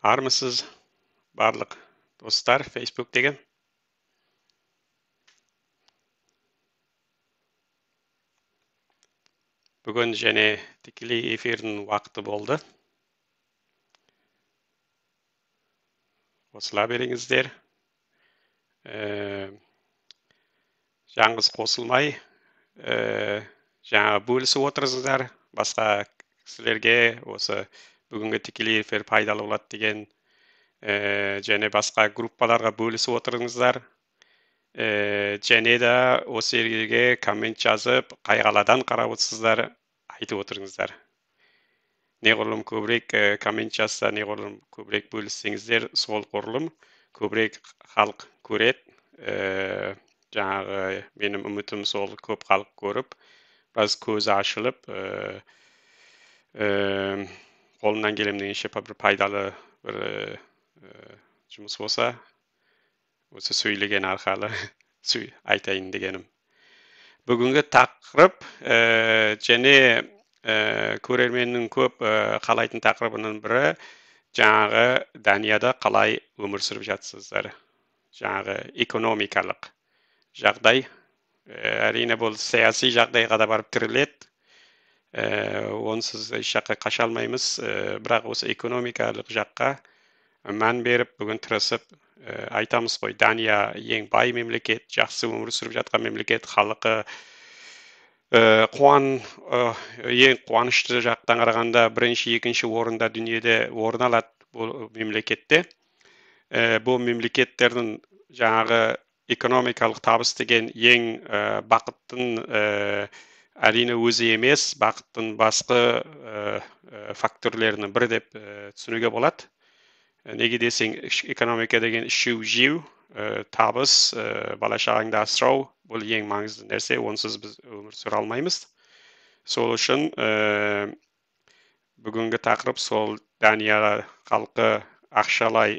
Армысыз барлық достар Facebook'тегі. Бүгін және тікелей эфирдің уақыты болды. Қосыла беріңіздер. Жаңғыз қосылмай, жаңа бөлісіп отырсыздар. Басқа кісілерге осы бүгінгі тікелей эфир пайдалы болады деген және басқа группаларға бөлісіп отырыңыздар. Және де осы жерге коммент жазып, қай қаладан қарап отырсыздар, айтып отырыңыздар. Неғұрлым көбірек коммент жазса, неғұрлым көбірек бөліссеңіздер, сол ғұрлым көбірек халық көреді. Жаңағы менің үмітім сол көп халық көріп, біраз көзі ашылып, қолымнан келемдегенше бір пайдалы бір жұмыс болса, осы сөйлеген арқылы айтайын дегенім. Бүгінгі тақырып және көрерменнің көп қалайтын тақырыбының бірі жаңағы Данияда қалай өмір сүріп жатсыздар. Жаңағы экономикалық жағдай. Әрине бұл саяси жағдайға да барып тіреледі. Онсыз еш жаққа қаша алмаймыз, бірақ осы экономикалық жаққа мән беріп, бүгін тырысып айтамыз ғой. Дания ең бай мемлекет, жақсы өмір сүріп жатқан мемлекет, халқы ең қуанышты жақтан қарағанда бірінші, екінші орында дүниеде орын алады бұл мемлекетте. Бұл мемлекеттердің жаңағы экономикалық табыс деген ең бақыттың әрине өзі емес, бақыттың басқа факторлерінің бірі деп түсінуге болады. Неге десең, экономика деген ішу-жеу, табыс, бала-шағаңды асырау, бұл ең маңызды нәрсе, онсыз біз өмір сүре алмаймыз. Сол үшін бүгінгі тақырып сол Дания халқы ақшалай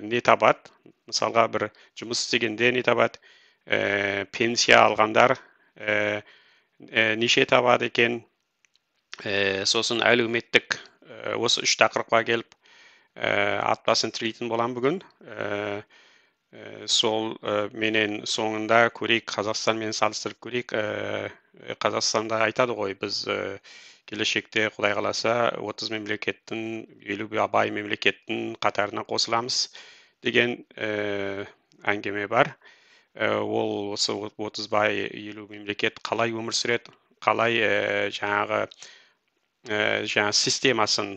не табады, мысалға бір жұмыс істегенде не табады, пенсия алғандар неше табады екен, сосын әлеуметтік осы үш тақырыпқа келіп атбасын тірейтін болам бүгін. Сол менен соңында көрейік, Қазақстанмен салыстырып көрейік. Қазақстанда айтады ғой, біз келешекте Құдай қаласа 30 мемлекеттің, 50 бай мемлекеттің қатарына қосыламыз деген әңгіме бар. Ол осы 30 бай 50 мемлекет қалай өмір сүреді, қалай жаңағы системасын,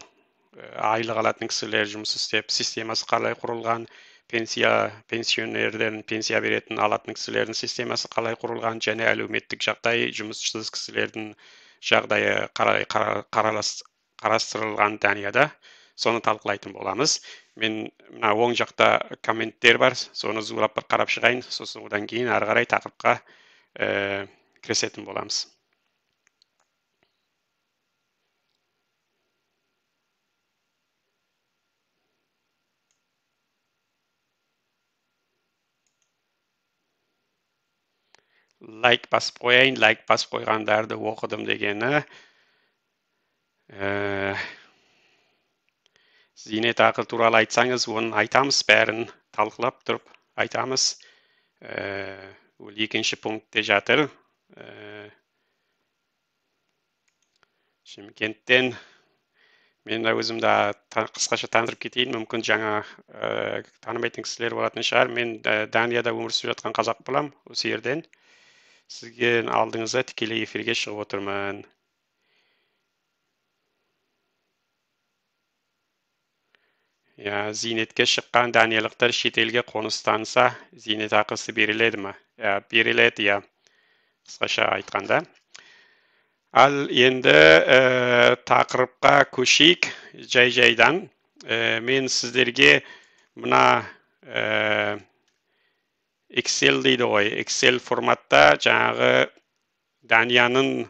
айлық алатын кісілер жұмыс істеп, системасы қалай құрылған, пенсионерден пенсия беретін алатын кісілердің системасы қалай құрылған, және әлеуметтік жағдай, жұмыссыз кісілердің жағдайы қарастырылған Данияда, соны талқылайтын боламыз. Мен мына оң жақта комменттер бар, соны зулап бір қарап шығайын, сосын одан кейін ары қарай тақырыпқа кірісетін боламыз. Лайк басып қойайын, лайк басып қойғандарды оқыдым дегені. Зейнетақы туралы айтсаңыз, оны айтамыз, бәрін талқылап тұрып айтамыз. Ол екінші пунктте жатыр. Шымкенттен мен өзімді қысқаша таныстырып кетейін, мүмкін жаңа танымайтын кісілер болатын шығар. Мен Данияда өмір сүріп жатқан қазақ болам, осы жерден. Сізге алдыңызда тікелей эфирге шығып отырмын. Зейнетке шыққан даниялықтар шетелге қоныстанса, зейнетақысы беріледі ме? Беріледі, қысқаша айтқанда. Ал енді тақырыпқа көшейік жай-жайдан. Мен сіздерге мына Excel дейді ғой, Excel форматта жаңағы Данияның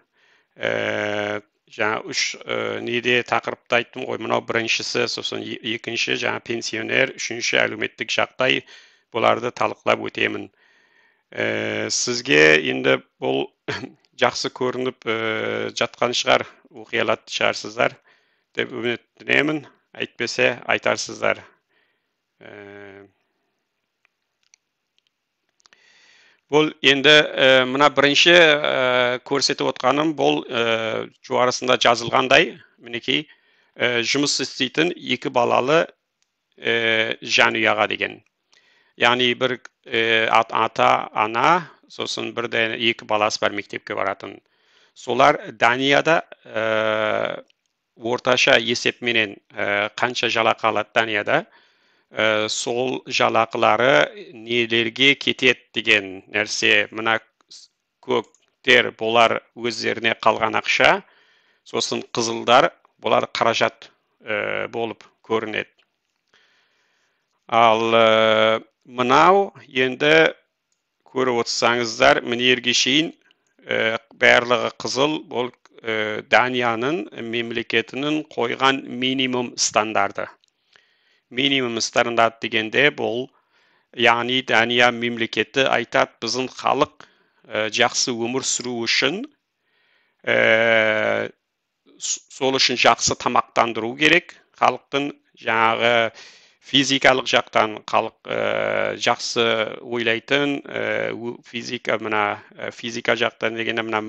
жаңа үш неде тақырыпты айттым ғой, мынау біріншісі, сосын екінші жаңа пенсионер, үшінші әлеуметтік жағдай, бұларды талқылап өтемін. Сізге енді бұл жақсы көрініп жатқан шығар, оқи алатын шығарсыздар деп үміттенемін. Әйтпесе айтарсыздар. Бұл енді мына бірінші көрсетіп отқаным, бұл жоғарысында жазылғандай, мінекей, жұмыс істейтін 2 балалы жанұяға деген. Яғни бір ата, ана, сосын бірден 2 баласы бар мектепке баратын. Солар Данияда орташа есепменен қанша жалақы алады Данияда, сол жалақылары нелерге кетет деген нәрсе, мына көктер болар өздеріне қалған ақша, сосын қызылдар болар қаражат болып көрінеді. Ал мынау енді көріп отырсаңыздар, мінерге шейін барлығы қызыл, бұл Данияның мемлекетінің қойған минимум стандарты. Минимум стандарт дегенде бұл, яғни Дания мемлекеті айтады, біздің халық жақсы өмір сүру үшін, сол үшін жақсы тамақтандыру керек. Халықтың жаңағы физикалық жақтан халық жақсы ойлайтын, физика жақтан дегенде мына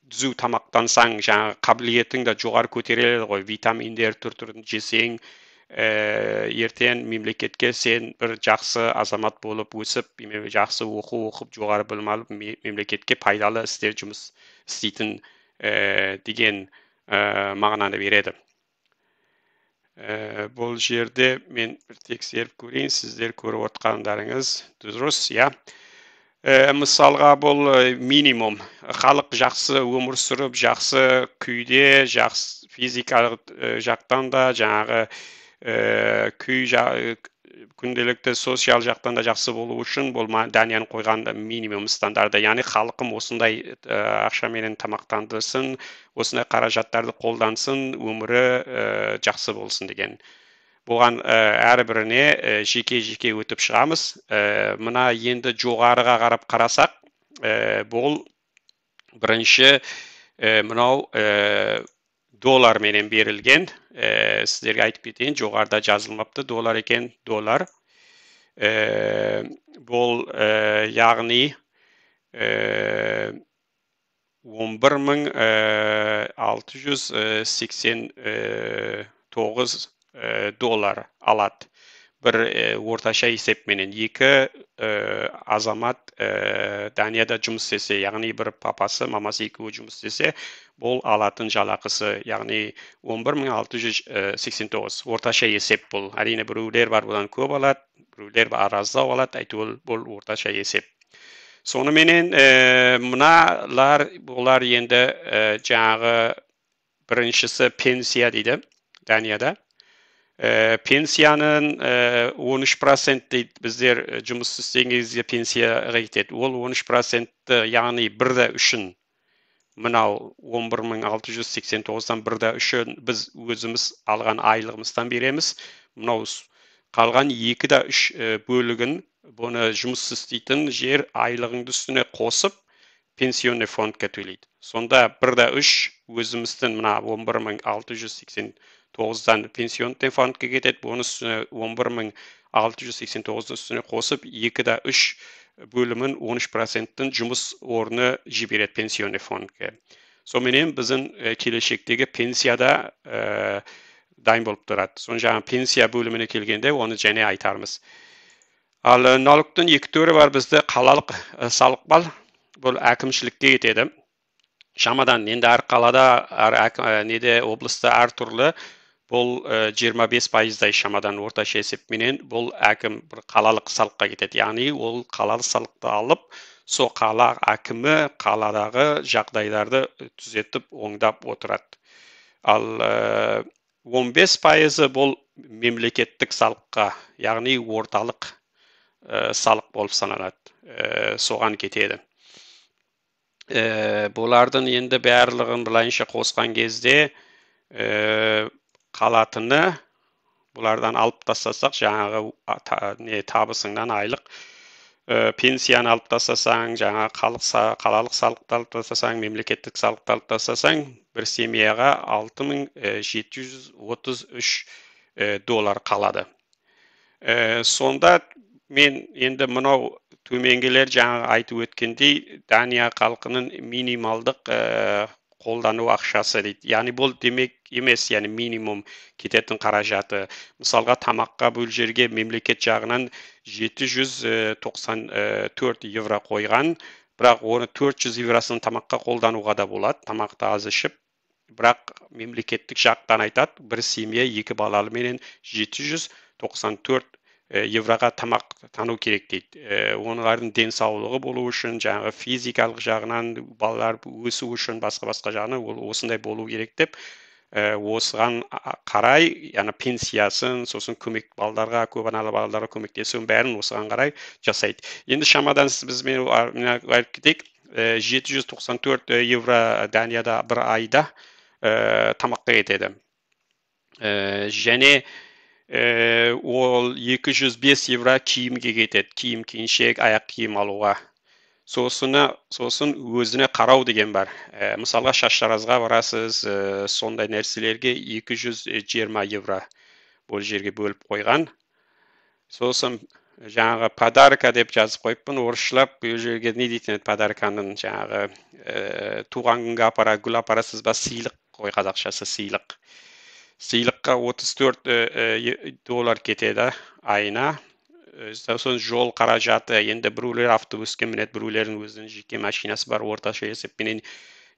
түзу тамақтансаң, жаңағы қабілетің де жоғары көтеріледі ғой, витаминдер түрін жесең, ертең мемлекетке сен бір жақсы азамат болып өсіп, жақсы оқып, жоғары білім алып, мемлекетке пайдалы істер жұмыс істейтін деген мағынаны береді. Бұл жерде мен бір тексеріп көрейін, сіздер көріп отқандарыңыз дұрыс, я. Мысалға бұл минимум. Халық жақсы өмір сүріп, жақсы күйде, жақсы физикалық жақтан да, жаңағы күнделікті социал жақтан да жақсы болу үшін, бұл Данияның қойған минимум стандарты. Яғни халқым осындай ақшаменен тамақтандырсын, осындай қаражаттарды қолдансын, өмірі жақсы болсын деген. Бұған әрбіріне жеке өтіп шығамыз. Мына енді жоғарыға қарап қарасақ, бұл бірінші мынау доллар менен берілген. Сіздерге айтып кетейін, жоғарыда жазылмапты, доллар екен, доллар. Бұл яғни 11.689 доллар алады. Бір орташа есепменен 2 азамат Данияда жұмыс істесе, яғни бір папасы, мамасы екеуі жұмыс істесе, бұл алатын жалақысы, яғни 11.689 орташа есеп бұл. Әрине біреулер бар, бұдан көп алады, біреулер араздау алады, әйтеуір бұл орташа есеп. Соныменен мыналар, бұлар енді жаңағы біріншісі пенсия дейді Данияда. Пенсияның 13% дейді, біздер жұмыс істегенде пенсияға кетеді. Ол 13%, яғни 1/3-ін, мынау 11.689-дан 1/3-ін біз өзіміз алған айлығымыздан береміз. Мынау қалған 2/3 бөлігін бұны жұмыс істейтін жер айлығыңды үстіне қосып, пенсионный фондқа төлейді. Сонда 1/3 өзіміздің мына 11.689-дан пенсионный фондқа кетеді, бұны үстіне 11.689 үстіне қосып, 2/3 бөлімін 13%-ін жұмыс орны жібереді пенсионный фондқа. Сонымен біздің келешектегі пенсияда дайын болып тұрады. Сон жаңа пенсия бөліміне келгенде оны және айтармыз. Ал налогтың 2 түрі бар, бізде қалалық салық бар. Бұл әкімшілікке кетеді. Шамадан енді әр қалада, неде облыста әр түрлі, бұл 25%-дай шамадан орташа есепменен бұл әкім бір қалалық салыққа кетеді. Яғни ол қалалық салықты алып, со қала әкімі қаладағы жағдайларды түзетіп, оңдап отырады. Ал 15% бұл мемлекеттік салыққа, яғни орталық салық болып саналады. Соған кетеді. Бұлардың енді барлығын былайынша қосқан кезде қалатыны, бұлардан алып тастасақ, жаңағы табысыңнан айлық пенсияны алып тастасаң, жаңа қалалық салықты алып тастасаң, мемлекеттік салықты алып тастасаң, бір семьяға 6733 доллар қалады. Сонда мен енді мынау төменгілер жаңа айтып өткендей, Дания халқының минималдық қолдану ақшасы дейді. Яғни бұл демек емес, яғни минимум кететін қаражаты. Мысалға тамаққа бұл жерге мемлекет жағынан 794 евро қойған, бірақ оны 400 евросын тамаққа қолдануға да болады, тамақты аз ішіп. Бірақ мемлекеттік жақтан айтады, бір семья 2 балалы менен 794 евроға тамақ тану керек дейді. Олардың денсаулығы болу үшін, жаңағы физикалық жағынан балалар өсу үшін басқа жағынан осындай болу керек деп, осыған қарай, яғни пенсиясын, сосын көмек балаларға, көпбалалы балаларға көмектесуін бәрін осыған қарай жасайды. Енді шамадан біз айтып кетейік, 794 евро Данияда бір айда тамаққа кетеді. Және ол 205 евро киімге кетеді, киім киіншек, аяқ киім алуға. Сосын өзіне қарау деген бар. Мысалға шаштаразға барасыз, сондай нәрселерге 220 евро бұл жерге бөліп қойған. Сосын жаңағы подарка деп жазып қойыппын, орысшылап, бұл жерге не дейтін подарканың жаңағы туған күнге гүл апарасыз ба, сыйлық қой, қазақшасы сыйлық. Сыйлыққа 34 доллар кетеді айына. Сосын жол қаражаты, енді біреулер автобуске мінеді, біреулердің өзінің жеке машинасы бар, орташа есеппенен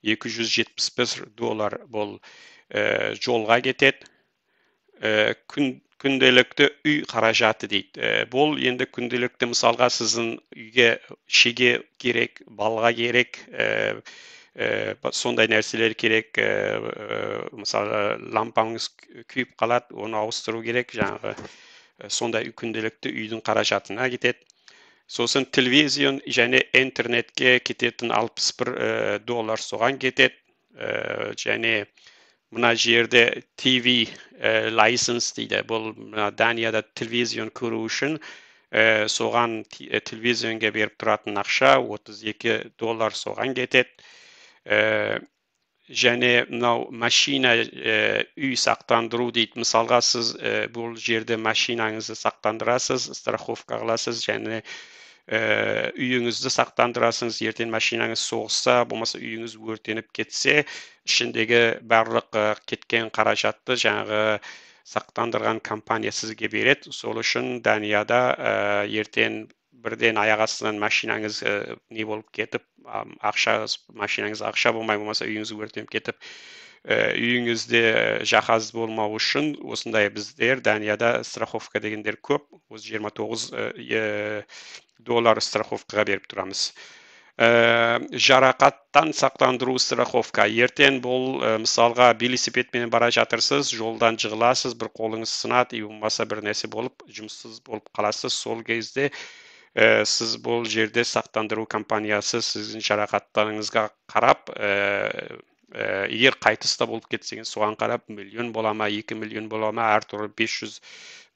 275 доллар бұл жолға кетеді. Күнделікті үй қаражаты дейді. Бұл енді күнделікті, мысалға сіздің үйге шеге керек, балға керек, сондай нәрселер керек, мысалы лампаңыз күйіп қалады, оны ауыстыру керек, жаңағы сондай күнделікті үйдің қаражатына кетеді. Сосын телевизион және интернетке кететін 61 доллар соған кетеді. Және мына жерде TV license дейді. Бұл Данияда телевизион көру үшін соған телевизионға беріп тұратын ақша 32 доллар соған кетеді. Және мынау машина үй сақтандыру дейді. Мысалға сіз бұл жерде машинаңызды сақтандырасыз, страховка қыласыз, және үйіңізді сақтандырасыз. Ертең машинаңыз соғысса, болмаса үйіңіз өртеніп кетсе, ішіндегі барлық кеткен қаражатты жаңағы сақтандырған компания сізге береді. Сол үшін Данияда ертең бірден аяқ астынан машинаңыз не болып кетіп, машинаңыз ақша болмай, болмаса үйіңіз өртеніп кетіп, үйіңізде жахаз болмау үшін осындай біздер Данияда страховка дегендер көп. 29 доллар страховкаға беріп тұрамыз. Жарақаттан сақтандыру страховка. Ертең бұл мысалға велосипедпен бара жатырсыз, жолдан жығыласыз, бір қолыңыз сынады, болмаса бір нәрсе болып, жұмыссыз болып қаласыз. Сол кезде сіз бұл жерде сақтандыру компаниясы сіздің жарақаттарыңызға қарап, егер қайтыс та болып кетсеңіз, соған қарап, миллион бола ма, 2 миллион бола ма, әртүрлі 500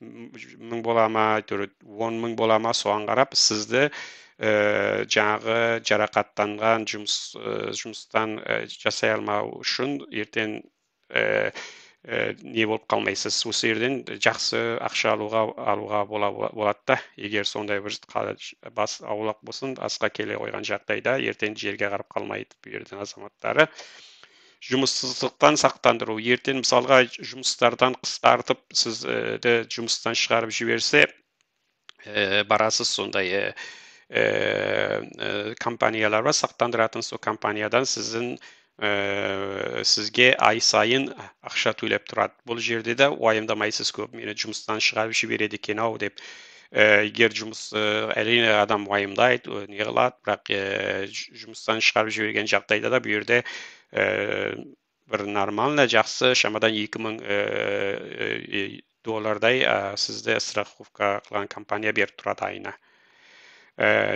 мың бола ма, 10 мың бола ма, соған қарап, сізді жаңағы жарақаттанған жұмыстан жасай алмау үшін ертең не болып қалмайсыз. Осы жерден жақсы ақша алуға болады да. Егер сондай бір бас аулақ болсын, асқа келе қойған жағдайда ертең жерге қарап қалмайды бұл жердің азаматтары. Жұмыссыздықтан сақтандыру. Ертең мысалға жұмыстардан қысқартып, сізді жұмыстан шығарып жіберсе, барасыз сондай компаниялар бар, сақтандыратын сол компаниядан сізге ай сайын ақша төлеп тұрады. Бұл жерде де уайымдамайсыз, көп мені жұмыстан шығарып жібереді екен ау деп. Егер әрине адам уайымдайды, не қылады, бірақ жұмыстан шығарып жіберген жағдайда да бұл жерде бір нормально, жақсы, шамадан 2000 доллардай сізді страховка қылған компания беріп тұрады айына.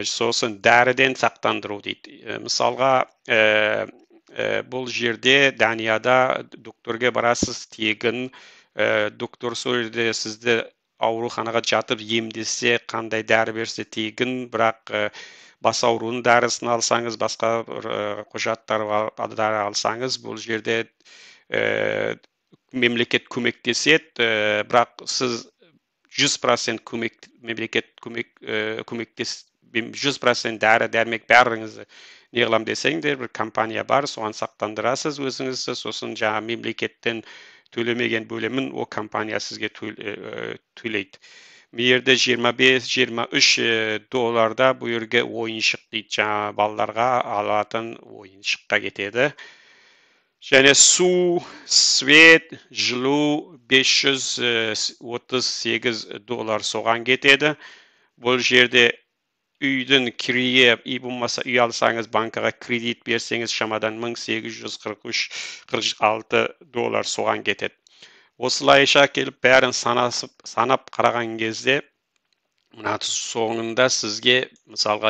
Сосын дәріден сақтандыру дейді. Мысалға, бұл жерде Данияда докторге барасыз, тегін доктор сол жерде сізді ауруханаға жатып емдесе, қандай дәрі берсе тегін, бірақ бас ауруының дәрісін алсаңыз, басқа құжаттар алсаңыз, бұл жерде мемлекет көмектеседі, бірақ сіз 100% мемлекет көмектес 100% дәрі дәрмек бәріңізді не қылам десеңдер, бір компания бар, соған сақтандырасыз өзіңізді, сосын жаңа мемлекеттен төлемеген бөлімін о компания сізге төлейді. Бұл жерде 25-23 долларда бұл жерге ойыншық дейді, жаңа балаларға алатын ойыншыққа кетеді. Және су, свет, жылу 538 доллар соған кетеді. Бұл жерде үйдің кірие, болмаса үй алсаңыз, банкаға кредит берсеңіз, шамадан 1843-46 доллар соған кетеді. Осылайша келіп бәрін санап қараған кезде, мына соңында сізге, мысалға,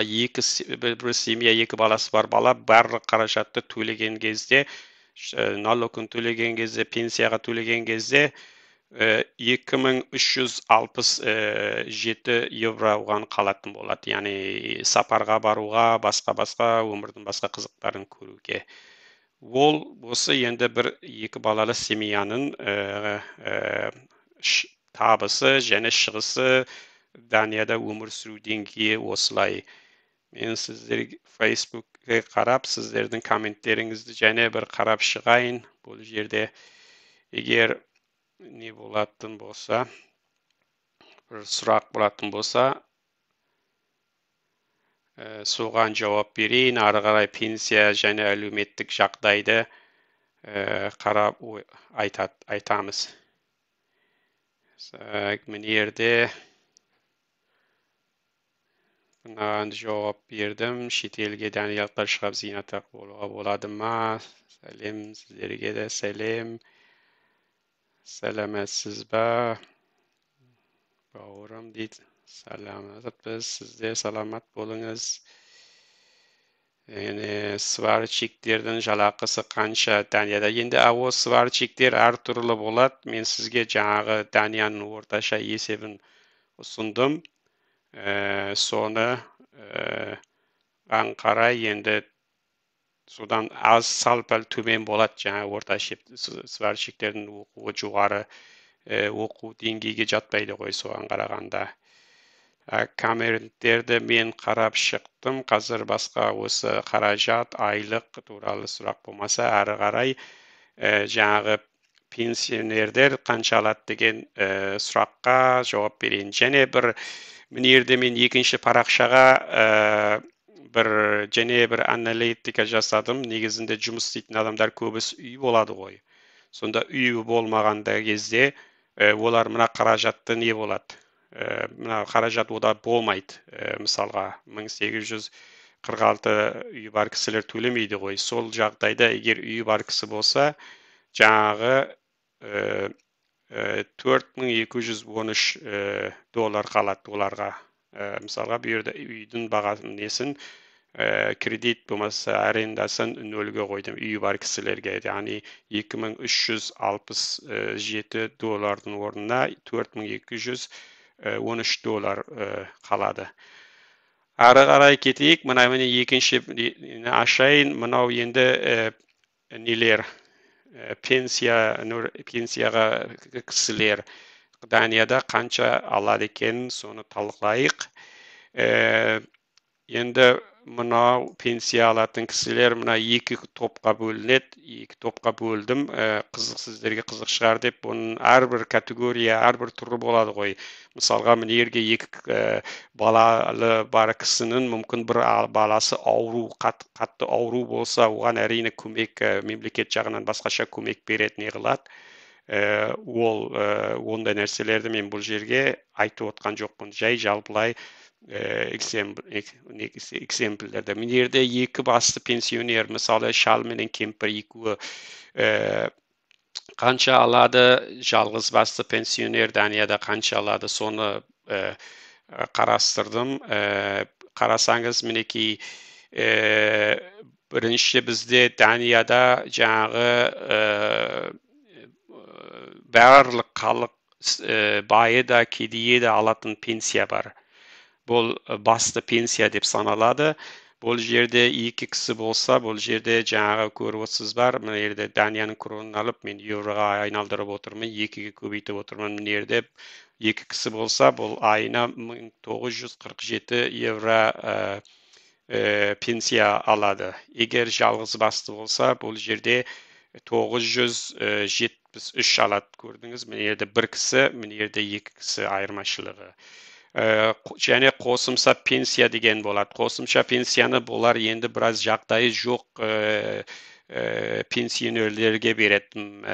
бір семья, 2 баласы бар бала, барлық қаражатты төлеген кезде, налогын төлеген кезде, пенсияға төлеген кезде 2367 евро оған қалатын болады. Яғни сапарға баруға, басқа өмірдің басқа қызықтарын көруге. Ол осы енді бір 2 балалы семьяның табысы және шығысы Данияда өмір сүру деңгейі осылай. Мен сіздерге Facebook'қа қарап, сіздердің комменттеріңізді және бір қарап шығайын. Бұл жерде егер не болатын болса, бір сұрақ болатын болса, соған жауап берейін. Ары қарай пенсия және әлеуметтік жағдайды қарап айтамыз. Міне жерде мынаған жауап бердім. Шетелге даниялықтар шығып зейнетақы болуға болады ма? Сәлем, сіздерге де сәлем. Сәлеметсіз ба? Бауырым дейді. Сәлеметпіз, сіздер саламат болыңыз. Сварщиктердің жалақысы қанша Данияда? Енді сварщиктер әртүрлі болады. Мен сізге жаңағы Данияның орташа есебін ұсындым. Соны қарай енді содан аз сәл-пәл төмен болады, жаңа орташа сварщиктердің оқуы жоғары оқу деңгейге жатпайды ғой соған қарағанда. Комменттерді мен қарап шықтым. Қазір басқа осы қаражат, айлық туралы сұрақ болмаса, әрі қарай жаңағы пенсионерлер қанша алады деген сұраққа жауап берейін. Және бір міне жерде мен екінші парақшаға бір аналитика жасадым. Негізінде жұмыс істейтін адамдар көбісі үй болады ғой. Сонда үй болмағанда кезде олар мына қаражатты не болады? Мына қаражат ода болмайды. Мысалға 1846 үй бар кісілер төлемейді ғой. Сол жағдайда егер үй бар кісі болса, жаңағы 4213 доллар қалады оларға. Мысалға бұл жерде үйдің бағасын несін кредит болмаса арендасын нөлге қойдым үй бар кісілерге. Яғни 2367 доллардың орнына 4213 доллар қалады. Ары қарай кетейік. Мына міне екінші ашайын. Мынау енді нелер пенсияға кісілер Данияда қанша алады екенін соны талқылайық. Енді мынау пенсия алатын кісілер мына 2 топқа бөлінеді. 2 топқа бөлдім. Сіздерге қызық шығар деп, бұның әрбір категория, әрбір түрі болады ғой. Мысалға, мына жерге 2 балалы бар кісінің мүмкін бір баласы ауру, қатты ауру болса, оған әрине көмек, мемлекет жағынан басқаша көмек береді, не қылады. Ол ондай нәрселерді мен бұл жерге айтып отқан жоқпын. Жай жалпылай экземплерді. Мен жерде 2 басты пенсионер, мысалы шал менен кемпір екеуі қанша алады, жалғыз басты пенсионер Данияда қанша алады, соны қарастырдым. Қарасаңыз, мінекей бірінші бізде Данияда жаңағы барлық халық bayı da kediye de alатын pensiya бар. Бұл басты пенсия деп саналады. Бұл жерде екі кісі болса, бұл жерде жаңағы көріп отырсыздар, мына жерде Данияның кронын алып, мен евроға айналдырып отырмын, екіге көбейтіп отырмын. Мына жерде екі кісі болса, бұл айына 1947 евро пенсия алады. Егер жалғыз басты болса, бұл жерде 973 алады. Көрдіңіз, мына жерде бір кісі, мына жерде екі кісі айырмашылығы. Және қосымша пенсия деген болады. Қосымша пенсияны бұлар енді біраз жағдайы жоқ пенсионерлерге беретін.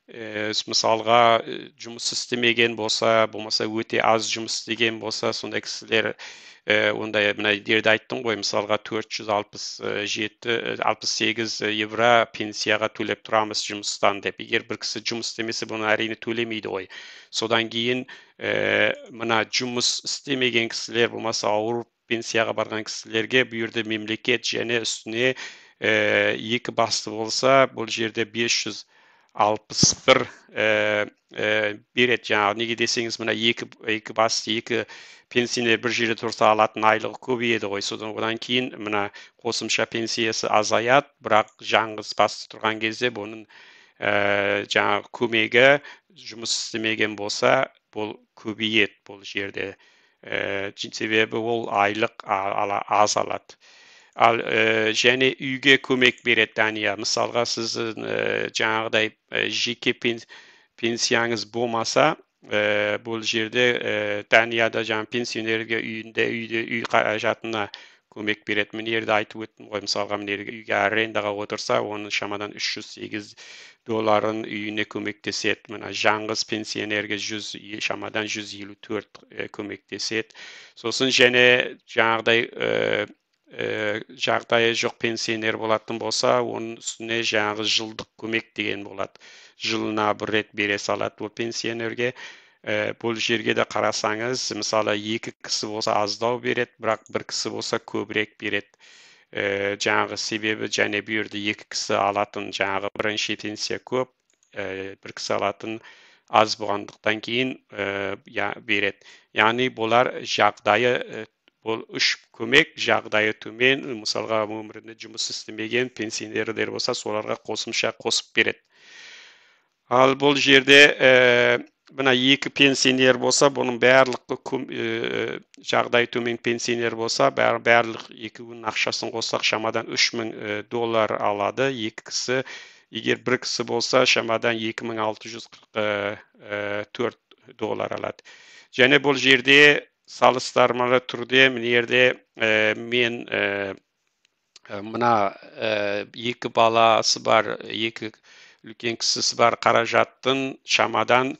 Мысалға жұмыс істемеген болса, болмаса өте аз жұмыс істеген болса, сондай кісілер ондай мына жерде айттым ғой, мысалға 467-68 евро пенсияға төлеп тұрамыз жұмыстан деп. Егер бір кісі жұмыс істемесе, бұны әрине төлемейді ғой. Содан кейін мына жұмыс істемеген кісілер, болмаса ауыр пенсияға барған кісілерге бұл жерде мемлекет және үстіне екі басты болса, бұл жерде 561 береді. Жаңағы неге десеңіз, мына екі басты, екі пенсионер бір жерде тұрса алатын айлығы көбейеді ғой. Содан кейін мына қосымша пенсиясы азаяды, бірақ жаңғыз басты тұрған кезде бұның жаңағы көмегі жұмыс істемеген болса, бұл көбейеді бұл жерде. Себебі ол айлық аз алады. Ал және үйге көмек береді Дания. Мысалға сіздің жаңағыдай жеке пенсияңыз болмаса, бұл жерде Данияда жаңа пенсионерге үй қаражатына көмек береді. Мен жерде айтып өттім ғой, мысалға мен үйге арендаға отырса, оның шамадан $308 үйіне көмектеседі. Мына жаңғыз пенсионерге шамадан 154 көмектеседі. Сосын және жағдайы жоқ пенсионер болатын болса, оның үстіне жаңағы жылдық көмек деген болады. Жылына бір рет бере салады бұл пенсионерге. Бұл жерге де қарасаңыз, мысалы екі кісі болса аздау береді, бірақ бір кісі болса көбірек береді. Жаңағы себебі және бұл жерде екі кісі алатын жаңағы бірінші пенсия көп, бір кісі алатын аз болғандықтан кейін береді. Яғни бұлар жағдайы бұл үш көмек, жағдайы төмен, мысалға өмірінде жұмыс істемеген пенсионерлер болса, соларға қосымша қосып береді. Ал бұл жерде мына екі пенсионер болса, бұның барлық жағдайы төмен пенсионер болса, барлық екеуінің ақшасын қоссақ шамадан $3000 алады. Екі кісі, егер бір кісі болса, шамадан $2604 алады. Және бұл жерде салыстырмалы түрде мына жерде мен мына екі баласы бар, екі үлкен кісісі бар қаражаттың шамадан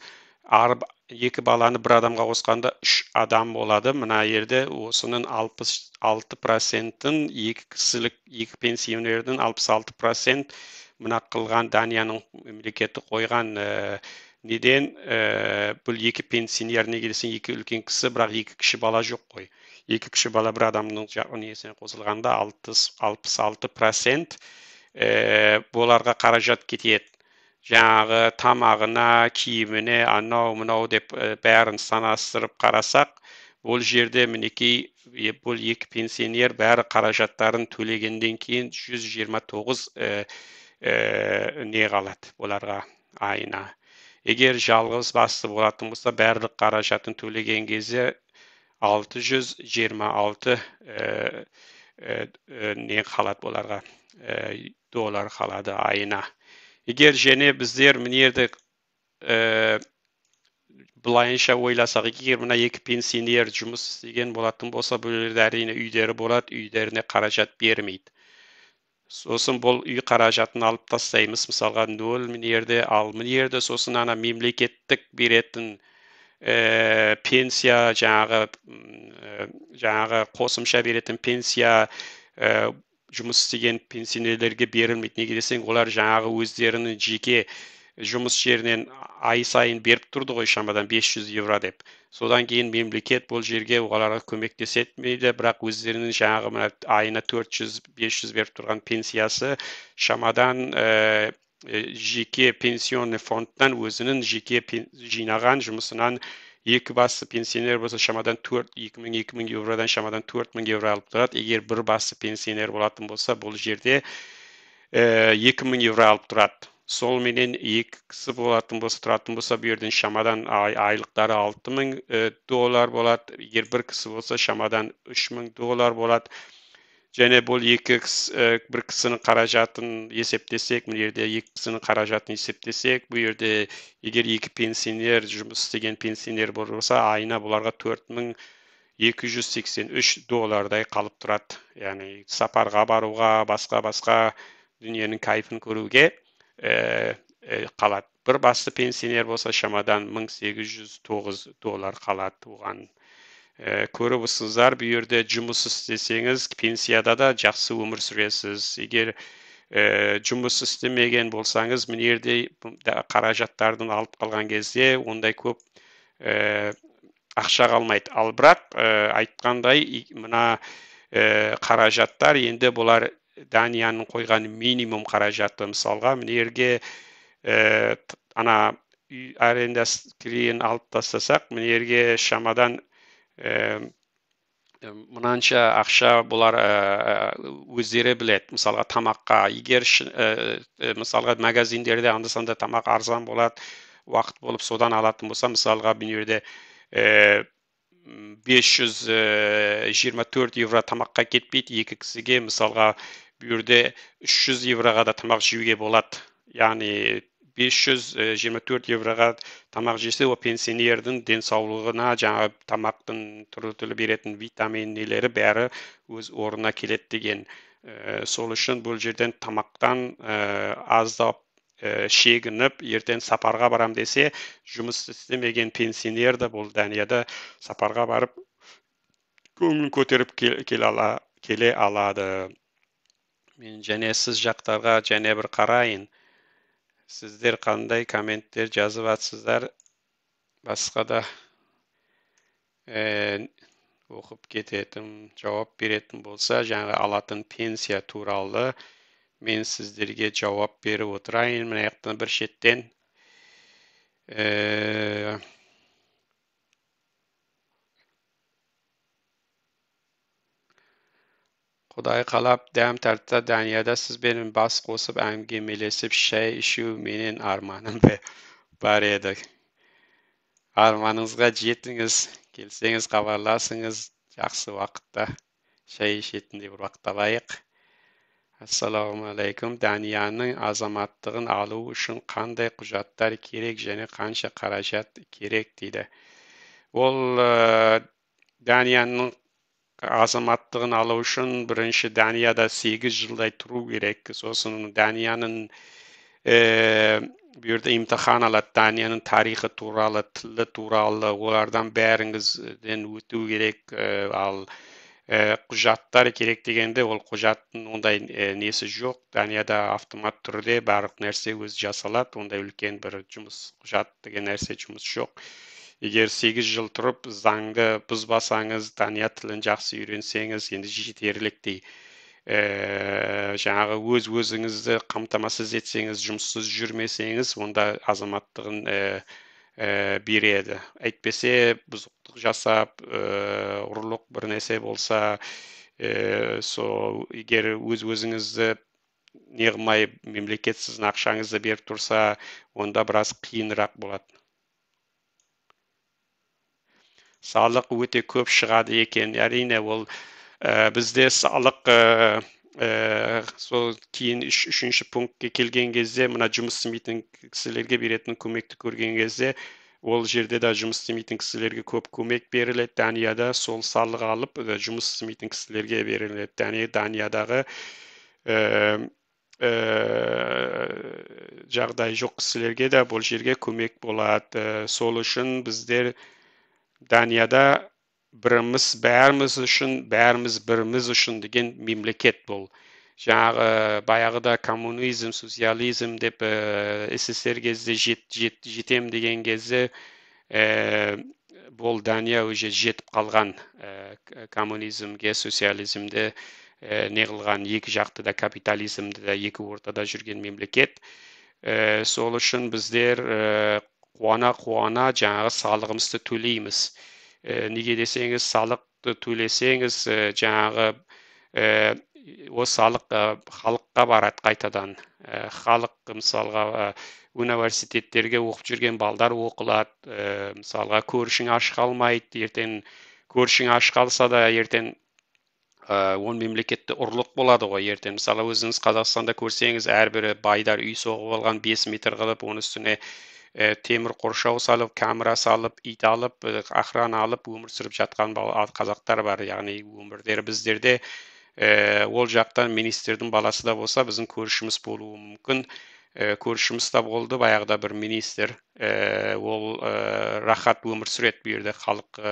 екі баланы бір адамға қосқанда 3 адам болады. Мына жерде осының 66%-ін екі кісілік, екі пенсионердің 66% мына қылған Данияның мемлекеті қойған. Неден бұл екі пенсионер неге десең, екі үлкен кісі, бірақ екі кіші бала жоқ қой. Екі кіші бала бір адамның несіне қосылғанда 66% боларға қаражат кетеді. Жаңағы тамағына, киіміне, анау-мынау деп бәрін санастырып қарасақ, бұл жерде мінекей бұл екі пенсионер бәрі қаражаттарын төлегенден кейін 129 не қалады оларға айына. Егер жалғыз басты болатын болса, барлық қаражатын төлеген кезде 626 не қалады оларға, доллар қалады айына. Егер және біздер мінерді бұлайынша ойласақ, егер мына екі пенсионер жұмыс істеген болатын болса, бұл әрине үйдері болады, үйдеріне қаражат бермейді. Сосын бұл үй қаражатын алып тастаймыз, мысалға 0 мінерді, ал мінерді сосын ана мемлекеттік беретін пенсия, жаңағы қосымша беретін пенсия жұмыс істеген пенсионерлерге берілмейді. Неге десең, олар жаңағы өздерінің жеке жұмыс жерінен ай сайын беріп тұрды ғой, шамадан €500 деп. Содан кейін мемлекет бұл жерге оларға көмектесетмейді, бірақ өздерінің жаңағы айына 400-500 беріп тұрған пенсиясы шамадан жеке пенсионный фондтан өзінің жеке жинаған жұмысынан екі басты пенсионер болса шамадан 2000 евродан шамадан 4000 евро алып тұрады. Егер бір басты пенсионер болатын болса, бұл жерде 2000 евро алып тұрады. Сол менен екі кісі болатын болса, тұратын болса, бұл жерден шамадан айлықтары 6000 доллар болады. Егер бір кісі болса, шамадан 3000 доллар болады. Және бұл бір кісінің қаражатын есептесек, бұл жерде екі кісінің қаражатын есептесек, бұл жерде егер екі пенсионер жұмыс істеген пенсионер болса, айына бұларға 4283 доллардай қалып тұрады. Яғни сапарға баруға, басқа дүниенің кайфын көруге қалады. Бір басты пенсионер болса, шамадан 1809 доллар қалады оған. Көріп отырсыздар, бұл жерде жұмыс істесеңіз, пенсияда да жақсы өмір сүресіз. Егер жұмыс істемеген болсаңыз, мына жерде қаражаттардың алып қалған кезде ондай көп ақша қалмайды. Ал бірақ айтқандай, мына қаражаттар енді бұлар Данияның қойған минимум қаражаты. Мысалға, мына жерге ана үй арендасы кірейін алып тастасақ, мына жерге шамадан мынанша ақша бұлар өздері біледі. Мысалға тамаққа, егер мысалға магазиндерде анда-санда тамақ арзан болады, уақыт болып содан алатын болса, мысалға бұл жерде 524 евро тамаққа кетпейді екі кісіге, мысалға бұл жерде 300 евроға да тамақ жеуге болады. Яғни 524 евроға тамақ жесе, о пенсионердің денсаулығына жаңа тамақтың түрлі беретін витаминнелері бәрі өз орнына келеді деген. Сол үшін бұл жерден тамақтан аздап шегініп, ертең сапарға барам десе, жұмыс істемеген пенсионер де бұл Данияда сапарға барып көңілін көтеріп келе алады. Мен және сіз жақтарға және бір қарайын. Сіздер қандай комменттер жазып атсыздар, басқа да оқып кететін, жауап беретін болса, жаңа алатын пенсия туралы мен сіздерге жауап беріп отырайын. Мына жақтан бір шеттен Құдай қалап дәм тартса, Данияда сізбен бас қосып әңгімелесіп шай ішу менен арманым бар еді. Арманыңызға жетіңіз, келсеңіз хабарласыңыз, жақсы уақытта шай ішетіндей бір уақыт алайық. Ассалаумағалейкум. Данияның азаматтығын алу үшін қандай құжаттар керек және қанша қаражат керек дейді. Ол Данияның азаматтығын алу үшін бірінші Данияда 8 жылдай тұру керек. Сосын Данияның бұл жерде имтихан алады. Данияның тарихы туралы, тілі туралы, олардан бәріңізден өту керек. Ал құжаттар керек дегенде, ол құжаттың ондай несі жоқ. Данияда автомат түрде барлық нәрсе өз жасалады. Ондай үлкен бір жұмыс, құжат деген нәрсе жұмыс жоқ. Егер 8 жыл тұрып, заңды бұзбасаңыз, Дания тілін жақсы үйренсеңіз, енді жетерліктей. Жаңағы өзіңізді қамтамасыз етсеңіз, жұмыссыз жүрмесеңіз, онда азаматтығын береді. Әйтпесе, бұзықтық жасап, ұрлық бір нәрсе болса, егер өзіңізді неғылмай мемлекет сіздің ақшаңызды беріп тұрса, онда біраз қиынырақ болады. Салық өте көп шығады екен. Әрине, ол бізде салық сол кейін үшінші пунктке келген кезде, мына жұмыс істемейтін кісілерге беретін көмекті көрген кезде, ол жерде де жұмыс істемейтін кісілерге көп көмек беріледі. Данияда сол салық алып, жұмыс істемейтін кісілерге беріледі. Даниядағы жағдай жоқ кісілерге де бұл жерге көмек болады. Сол үшін біздер Данияда бәріміз біріміз үшін деген мемлекет бұл. Жаңағы баяғыда коммунизм, социализм деп СССР кезде жетем деген кезде бұл Дания уже жетіп қалған коммунизмге, социализмде неғылған екі жақты да капитализмді да екі ортада жүрген мемлекет. Сол үшін біздер қуана жаңағы салығымызды төлейміз. Неге десеңіз, салықты төлесеңіз, жаңағы ол салық халыққа барады қайтадан. Халық мысалға университеттерге оқып жүрген балдар оқылады. Мысалға көршің аш қалмайды, ертең көршің аш қалса да ертең он мемлекетте ұрлық болады ғой ертең. Мысалы өзіңіз Қазақстанда көрсеңіз, әрбірі байдар үй соғып алған 5 метр қылып, оның үстіне темір қоршау салып, камера салып, ит алып, охрана алып өмір сүріп жатқан қазақтар бар. Яғни өмірдері біздерде ол жақтан министрдің баласы да болса, біздің көршіміз болуы мүмкін. Көршіміз та болды, баяғыда бір министр, ол рахат өмір сүреді бұл жерде, халық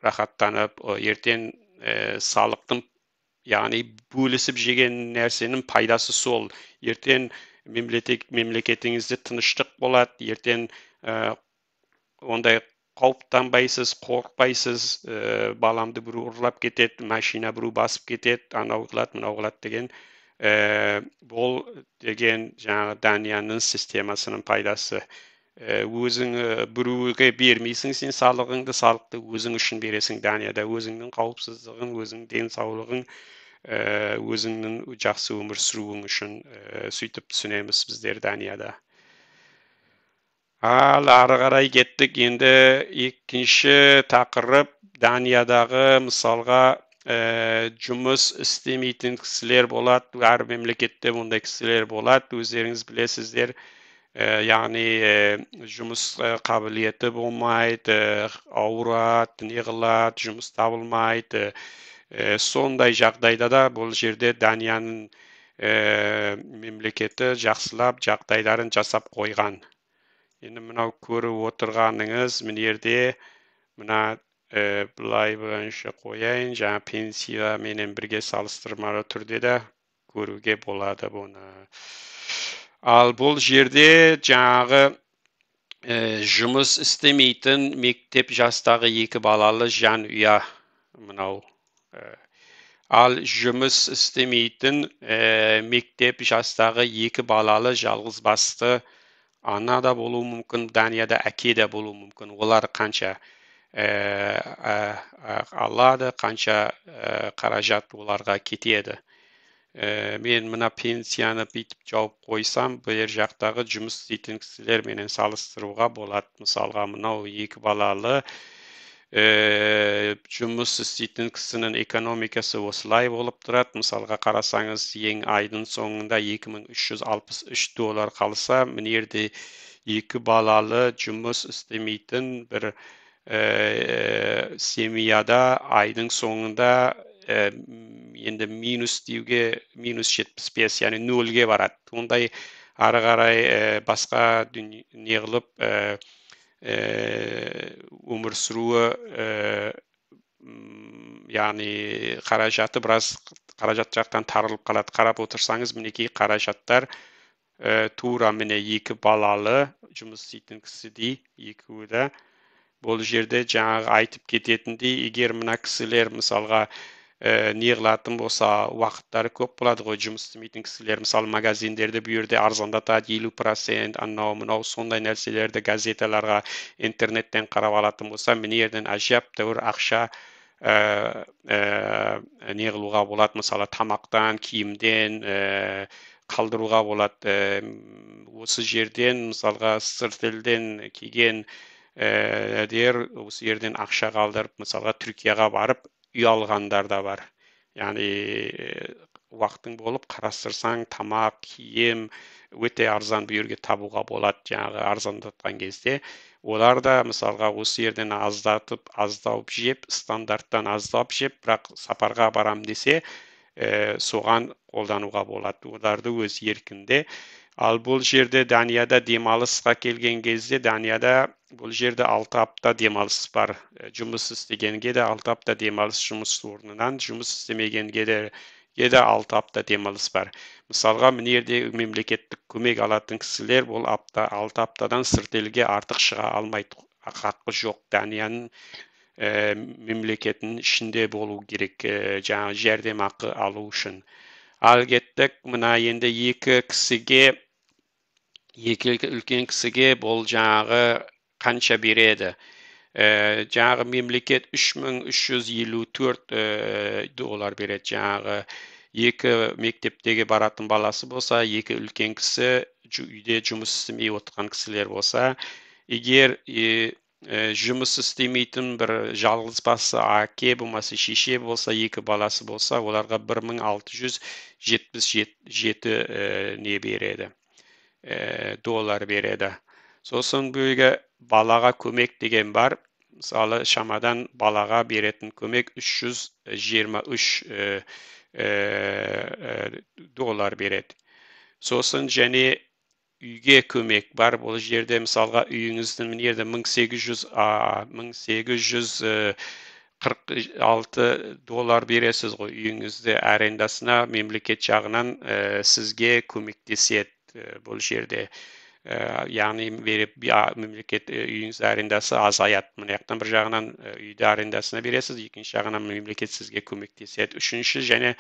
рахаттанып, ертең салықтың, яғни бөлісіп жеген нәрсенің пайдасы сол. Ертең мемлекетіңізде тыныштық болады, ертең ондай қауіптанбайсыз, қорықпайсыз, баламды біреу ұрлап кетеді, машина біреу басып кетеді, анау қылады, мынау қылады деген. Бұл деген жаңағы Данияның системасының пайдасы. Өзің біреуге бермейсің сен салығыңды, салықты өзің үшін бересің Данияда. Өзіңнің қауіпсіздігің, өзіңнің денсаулығың, өзіңнің жақсы өмір сүруің үшін сөйтіп түсінеміз біздер Данияда. Ал ары қарай кеттік. Енді екінші тақырып Даниядағы мысалға жұмыс істемейтін кісілер болады. Әр мемлекетте мұндай кісілер болады. Өздеріңіз білесіздер. Яғни жұмыс қабілеті болмайды, ауырады, не қылады, жұмыс табылмайды. Сондай жағдайда да бұл жерде Данияның мемлекеті жақсылап жағдайларын жасап қойған. Енді мынау көріп отырғаныңыз мына жерде мына былай бойынша қояйын, жаңа пенсия менен бірге салыстырмалы түрде де көруге болады бұны. Ал бұл жерде жаңағы жұмыс істемейтін мектеп жастағы 2 балалы жанұя мынау. Ал жұмыс істемейтін мектеп жастағы 2 балалы жалғыз басты ана да болуы мүмкін, Данияда әке де болуы мүмкін. Олар қанша алады, қанша қаражат оларға кетеді. Мен мына пенсияны бүйтіп жауып қойсам, бір жақтағы жұмыс істейтін кісілер менен салыстыруға болады. Мысалға, мынау 2 балалы жұмыс істейтін кісінің экономикасы осылай болып тұрады. Мысалға қарасаңыз, ең айдың соңында $2363 қалса, мына жерде 2 балалы жұмыс істемейтін бір семьяда айдың соңында енді минус деуге, минус 75, яғни 0-ге барады. Ондай ары қарай басқа не қылып өмір сүруі, яғни қаражаты біраз қаражат жақтан тарылып қалады. Қарап отырсаңыз, мінекей қаражаттар тура міне 2 балалы жұмыс істейтін кісідей, екеуі де. Бұл жерде жаңағы айтып кететіндей, егер мына кісілер мысалға не қылатын болса, уақыттары көп болады ғой, жұмыс істемейтін кісілер, мысалы магазиндерді бұл жерде арзандатады 50%, анау мынау сондай нәрселерді газеталарға, интернеттен қарап алатын болса, мына жерден әжептәуір ақша не қылуға болады, мысалы тамақтан, киімден қалдыруға болады. Осы жерден мысалға сырт елден келген осы жерден ақша қалдырып, мысалға Түркияға барып үй алғандар да бар. Яғни уақытың болып қарастырсаң, тамақ, киім өте арзан бұл жерге табуға болады, жаңағы арзандатқан кезде. Олар да мысалға осы жерден аздап жеп, стандарттан аздап жеп, бірақ сапарға барам десе, соған қолдануға болады. Оларды өз еркінде. Ал бұл жерде Данияда демалысқа келген кезде, Данияда бұл жерде 6 апта демалыс бар. Жұмыс істегенге де 6 апта демалыс жұмыс орнынан, жұмыс істемегенге де 6 апта демалыс бар. Мысалға, мына жерде мемлекеттік көмек алатын кісілер бұл 6 аптадан сырт елге артық шыға алмайды. Хақы жоқ. Данияның мемлекетінің ішінде болу керек, жаңа жәрдемақы алу үшін. Ал кеттік, мына енді 2 кісіге Екі үлкен кісіге бұл жаңағы қанша береді? Жаңағы мемлекет 3354 доллар береді. Жаңағы екі мектептегі баратын баласы болса, екі үлкен кісі үйде жұмыс істемей отырған кісілер болса, егер жұмыс істемейтін бір жалғыз басы әке болмаса шеше болса, екі баласы болса, оларға 1677 не береді, доллар береді. Сосын бөлге балаға көмек деген бар. Мысалы, шамадан балаға беретін көмек 323 доллар береді. Сосын және үйге көмек бар. Бұл жерде мысалға үйіңіздің мына жерде 1846 доллар бересіз ғой, үйіңізді арендасына мемлекет жағынан сізге көмектеседі. Бұл жерде яғни мемлекет үйіңіз арендасы азаяды. Мына жақтан бір жағынан үйді арендасына бересіз, екінші жағынан мемлекет сізге көмектеседі. Үшінші, және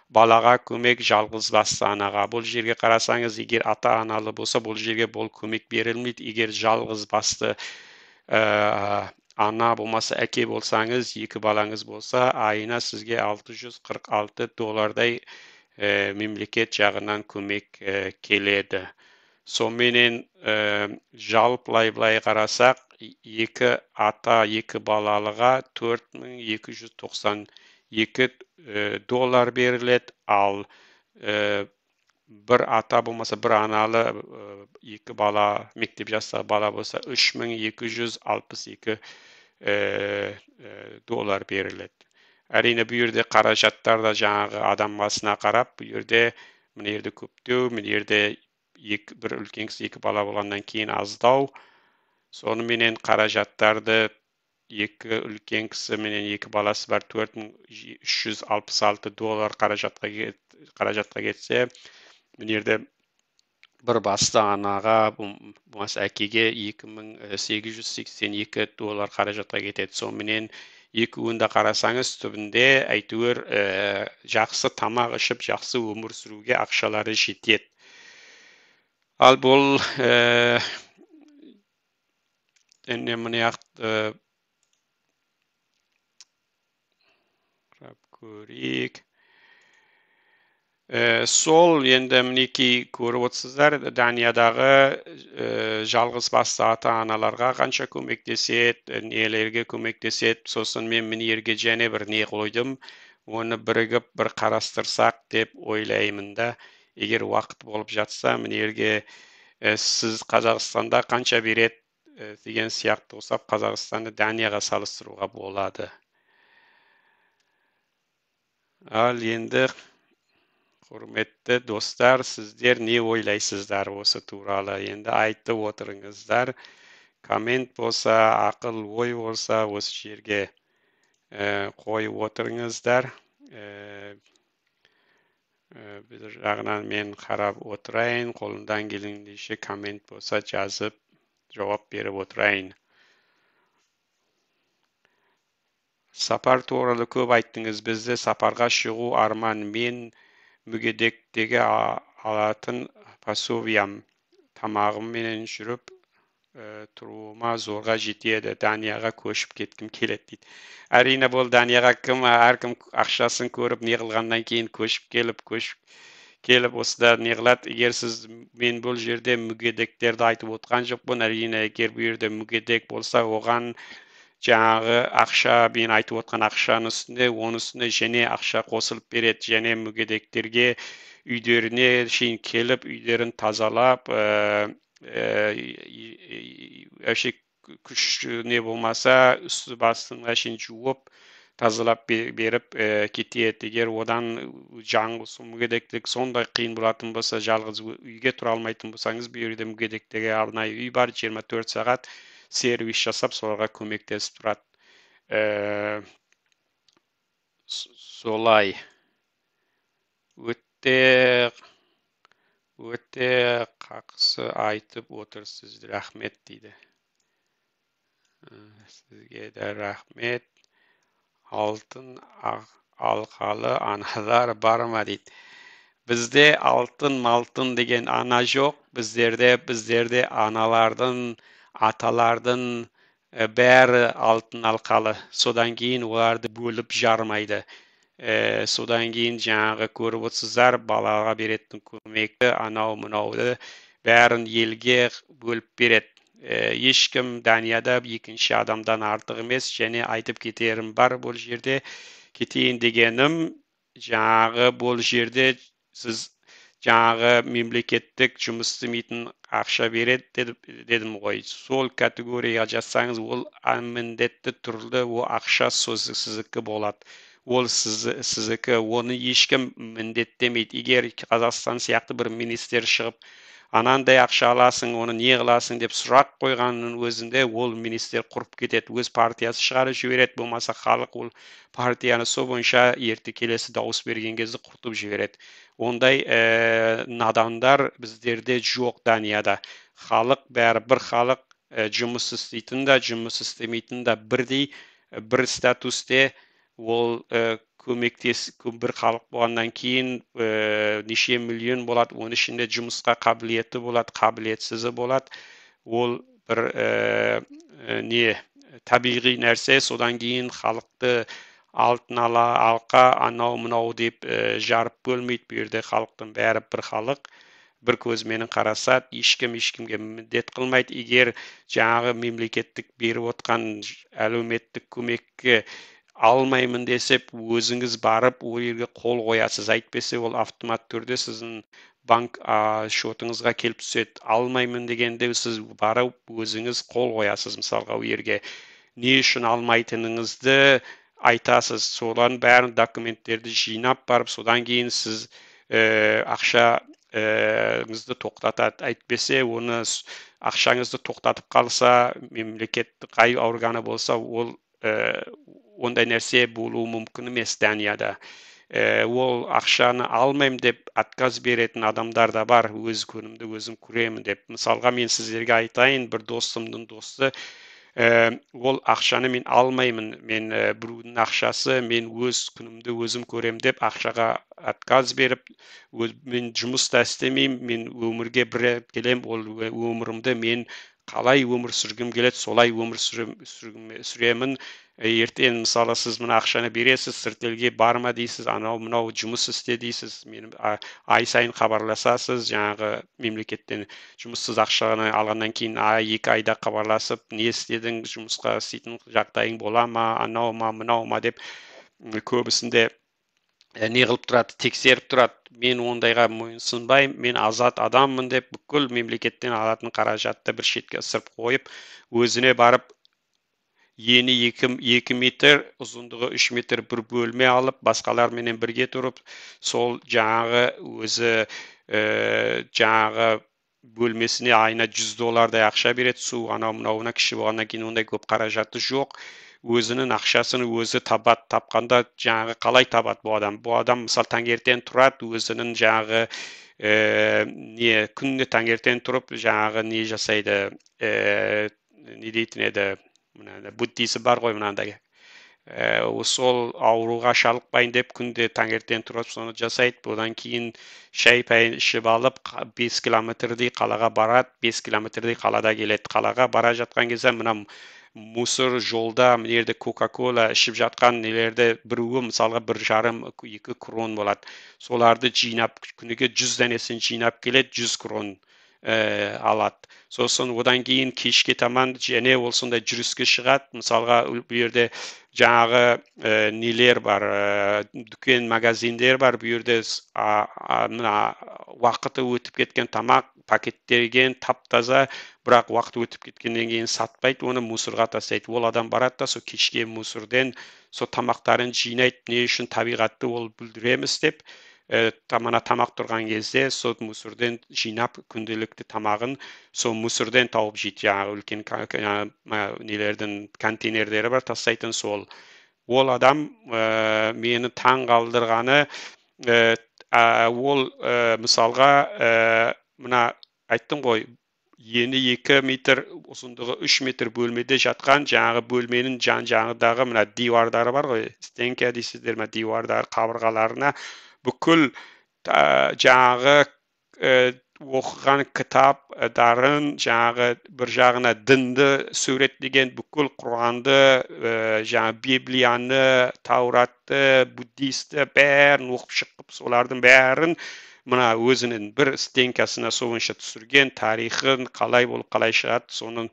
балаға көмек жалғыз басты анаға. Бұл жерге қарасаңыз, егер ата аналы болса, бұл жерге бұл көмек берілмейді. Егер жалғыз басты ана болмаса әке болсаңыз, екі балаңыз болса, айына сізге 646 доллардай мемлекет жағынан көмек келеді. Сонымен жалпылай қарасақ, екі ата, екі балалыға 4292 доллар беріледі, ал бір ата болмаса, бір аналы екі бала, мектеп жастағы бала болса, 3262 доллар беріледі. Әрине, бұл жерде қаражаттар да жаңағы адам басына қарап, бұл жерде мына жерде көптеу, мына жерде бір үлкен кісі екі бала болғаннан кейін аздау. Соныменен қаражаттарды екі үлкен кісі менен екі баласы бар 4366 доллар қаражатқа кетсе, мына жерде бір басты анаға, болмаса әкеге 2882 доллар қаражатқа кетеді. Сонымен екеуінде қарасаңыз, түбінде әйтеуір жақсы тамақ ішіп, жақсы өмір сүруге ақшалары жетеді. Ал бұл мына жақты көрейік. Сол енді мінекей көріп отырсыздар, Даниядағы жалғыз басты ата аналарға қанша көмектеседі, нелерге көмектеседі. Сосын мен мына жерге және бір не қойдым, оны бірігіп бір қарастырсақ деп ойлаймын да. Егер уақыт болып жатса, мына жерге сіз Қазақстанда қанша береді деген сияқты болса, Қазақстанды Данияға салыстыруға болады. Ал енді, құрметті достар, сіздер не ойлайсыздар осы туралы? Енді айтып отырыңыздар. Коммент болса, ақыл ой болса, осы жерге қойып отырыңыздар. Бір жағынан мен қарап отырайын, қолымдан келгенше коммент болса жазып, жауап беріп отырайын. Сапар туралы көп айттыңыз. Бізді сапарға шығу арман. Мен мүгедектігі алатын пособиям. Тамағыммен жүріп тұруыма зорға жетеді. Данияға көшіп кеткім келеді дейді. Әрине, бұл Данияға әркім ақшасын көріп неғылғаннан кейін көшіп келіп осыда неғылады. Егер сіз, мен бұл жерде мүгедектерді айтып отқан жоқпын. Әрине, егер бұл жерде мүгедек болса, оған жаңағы ақша, мен айтып отқан ақшаның үстінде, оның үстіне және ақша қосылып береді. Және мүгедектерге үйдеріне шейін келіп, үйдерін тазалап, күш не болмаса, үсті басын шейін жуып, тазалап беріп кетеді. Егер одан жаңғыз мүгедектік сондай қиын болатын болса, жалғыз үйге тұра алмайтын болсаңыз, бұл жерде мүгедектерге арнайы үй бар, 24 сағат сервис жасап, соларға көмектесіп тұрады. Солай. Өте қақсы айтып отырсыз, рахмет дейді. Сізге де рахмет. Алтын алқалы аналар бар ма дейді. Bizde altın maltın деген ana жоқ. Біздерде аналардың, аталардың бәрі алтын алқалы. Содан кейін оларды бөліп жармайды. Содан кейін жаңағы көріп отырсыздар, балаға беретін көмекті, анау мынауды бәрін елге бөліп береді. Ешкім Данияда екінші адамдан артық емес, және айтып кетерім бар бұл жерде. Кетейін дегенім, жаңағы бұл жерде сіз жаңағы мемлекеттік жұмыс істемейтін ақша береді дедім ғой. Сол категорияға жатсаңыз, ол міндетті түрде ол ақша сіздікі болады. Ол сіздікі, оны ешкім міндеттемейді. Егер Қазақстан сияқты бір министр шығып, анандай ақша аласың, оны не қыласың деп сұрақ қойғанның өзінде ол министр құрып кетеді, өз партиясы шығарып жібереді, болмаса халық ол партияны сол бойынша ерте келесі дауыс берген кезде құртып жібереді. Ондай надандар біздерде жоқ Данияда. Халық бәрі бір халық, жұмыс істейтін да, жұмыс істемейтін да бірдей, бір статусте. Ол бір халық болғаннан кейін неше миллион болады, оның ішінде жұмысқа қабілеті болады, қабілетсізі болады. Ол бір табиғи нәрсе. Содан кейін халықты алтын алқа, анау мынау деп жарып бөлмейді. Бұл жерде халықтың бәрі бір халық, бір көзменен қарасады, ешкімге міндет қылмайды. Егер жаңағы мемлекеттік беріп отқан әлеуметтік көмекке алмаймын десеп, өзіңіз барып, ол жерге қол қоясыз. Әйтпесе ол автомат түрде сіздің банк шотыңызға келіп түседі. Алмаймын дегенде сіз барып, өзіңіз қол қоясыз. Мысалға, ол жерге не үшін алмайтыныңызды айтасыз. Солардың бәрін документтерді жинап барып, содан кейін сіз ақшаңызды тоқтатады. Әйтпесе, оны ақшаңызды тоқтатып қалса, мемлекеттік қай органы болса, ол ондай нәрсе болуы мүмкін емес Данияда. Ол ақшаны алмаймын деп отказ беретін адамдар да бар, өз күнімді өзім көремін деп. Мысалға, мен сіздерге айтайын, бір достымның досы, ол ақшаны мен алмаймын, мен біреудің ақшасы, мен өз күнімді өзім көрем деп ақшаға отказ беріп, мен жұмыста істемеймін, мен өмірге бір келем, ол өмірімді мен қалай өмір сүргім келеді, солай өмір сүремін. Ертең мысалы сіз мына ақшаны бересіз, сыртелге барма дейсіз, анау мынау жұмыс істе дейсіз, мен ай сайын хабарласасыз, жаңағы мемлекеттен жұмыссыз ақшаны алғаннан кейін 2 айда хабарласып, не істедің, жұмысқа істейтін жағдайың бола ма, анау ма, мынау ма деп көбісінде не қылып тұрады, тексеріп тұрады. Мен ондайға мойынсынбаймын, мен азат адаммын деп бүкіл мемлекеттен алатын қаражатты бір шетке ысырып қойып, өзіне барып ені 2 метр, ұзындығы 3 метр бір бөлме алып, басқаларменен бірге тұрып, сол жаңағы өзі жаңағы бөлмесіне айына $100 ақша береді. Су анау мынауына кіші болғаннан кейін ондай көп қаражаты жоқ. Өзінің ақшасын өзі табады. Тапқанда жаңағы қалай табады бұл адам? Бұл адам мысалы таңертең тұрады, өзінің жаңағы күніне таңертең тұрып, жаңағы не жасайды, не дейтін еді, буддизм бар ғой мынандай. Сол ауруға шалықпайын деп күнде таңертең тұрып соны жасайды. Одан кейін шай пәйін ішіп алып 5 километрдей қалаға барады, 5 километрдей қалада келеді. Қалаға бара жатқан кезде мына мусор жолда мына кока-кола ішіп жатқан нелерді біреуі мысалға 1,5-2 крон болады. Соларды жинап, күніге 100 данесін жинап келеді, 100 крон алады. Сосын одан кейін кешке таман және ол сондай жүріске шығады. Мысалға бұл жерде жаңағы нелер бар, дүкен, магазиндер бар. Бұл жерде уақыты өтіп кеткен тамақ пакеттерген тап-таза, бірақ уақыт өтіп кеткеннен кейін сатпайды, оны мусорға тастайды. Ол адам барады да, сол кешке мусорден сол тамақтарын жинайды. Не үшін? Табиғатты ол бүлдіреміз деп. Мана тамақ тұрған кезде сол мусорден жинап күнделікті тамағын сол мусорден тауып жейді. Жаңағы үлкен нелердің контейнерлері бар, тастайтын сол. Ол адам мені таң қалдырғаны, ол мысалға мына айттым ғой, ені 2 метр, ұзындығы 3 метр бөлмеде жатқан, жаңағы бөлменің жан-жағындағы дивардары бар ғой, стенка дейсіздер ме, дивардар қабырғаларына бүкіл жаңағы оқыған кітаптарын жаңағы бір жағына дінді суреттеген бүкіл құранды жаңағы библияны тауратты буддистті бәрін оқып шығып солардың бәрін мына өзінің бір стенкасына сонша түсірген тарихын қалай болып қалай шығады соның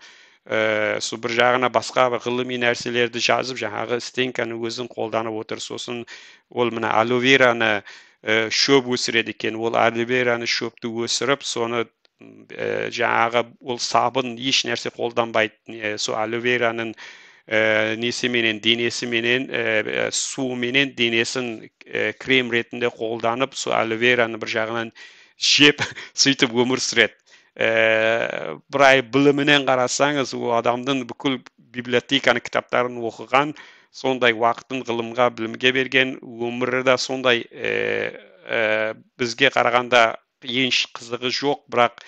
сол бір жағына басқа ғылыми нәрселерді жазып жаңағы стенканы өзін қолданып отыр сосын ол мына аловераны шөп өсіреді екен ол аловераны шөпті өсіріп соны жаңағы ол сабын еш нәрсе қолданбайды сол аловераның несіменен денесіменен суыменен денесін крем ретінде қолданып сол аловераны бір жағынан жеп сөйтіп өмір сүреді бір ай білімінен қарасаңыз ол адамның бүкіл библиотеканы кітаптарын оқыған сондай уақытын ғылымға білімге берген өмірі да сондай бізге қарағанда еш қызығы жоқ бірақ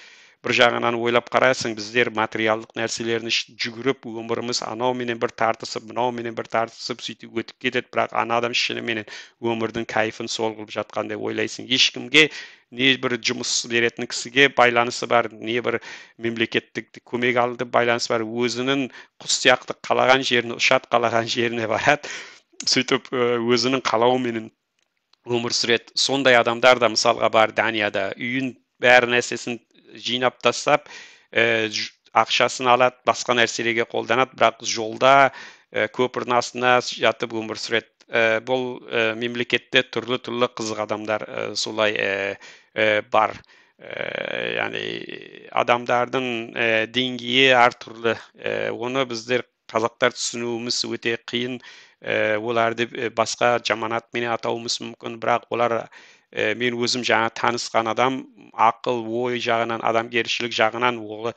бір жағынан ойлап қарайсың біздер материалдық нәрселерін жүгіріп өміріміз анауменен бір тартысып мынауменен бір тартысып сөйтіп өтіп кетеді бірақ ана адам шыныменен өмірдің кайфын сол қылып жатқан деп ойлайсың ешкімге не бір жұмыс беретін кісіге байланысы бар не бір мемлекеттік көмек алды байланысы бар өзінің құс сияқты қалаған жеріне ұшады қалаған жеріне барады сөйтіп өзінің қалауыменен өмір сүреді сондай адамдар да мысалға бар Данияда үйін бәрі нәрсесін жинап тастап ақшасын алады басқа нәрселерге қолданады бірақ жолда көпірдің астына жатып өмір сүреді бұл мемлекетте түрлі қызық адамдар солай бар яғни адамдардың деңгейі әртүрлі оны біздер қазақтар түсінуіміз өте қиын оларды басқа жаман атпен атауымыз мүмкін бірақ олар мен өзім жаңа танысқан адам ақыл ой жағынан адамгершілік жағынан ол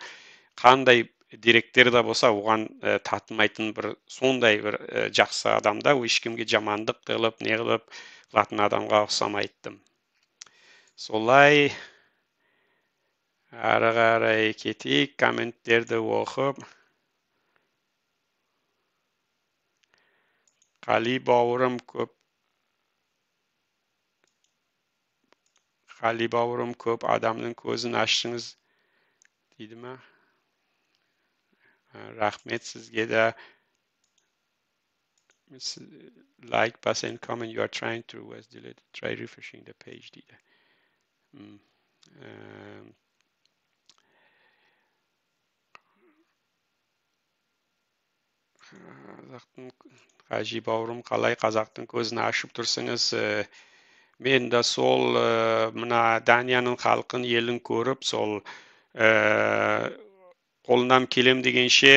қандай деректер де болса оған татымайтын бір сондай бір жақсы адамда ешкімге жамандық қылып не қылып қылатын адамға ұқсамайды солай ары қарай кетейік комменттерді оқып Қали бауырым көп адамның көзін аштыңыз дейді ма рахмет сізге де like басын comment you are trying to was deleted try refreshing the page дейді Қажи бауырым қалай қазақтың көзін ашып тұрсыңыз мен де сол мына Данияның халқын елін көріп сол қолынан келем дегенше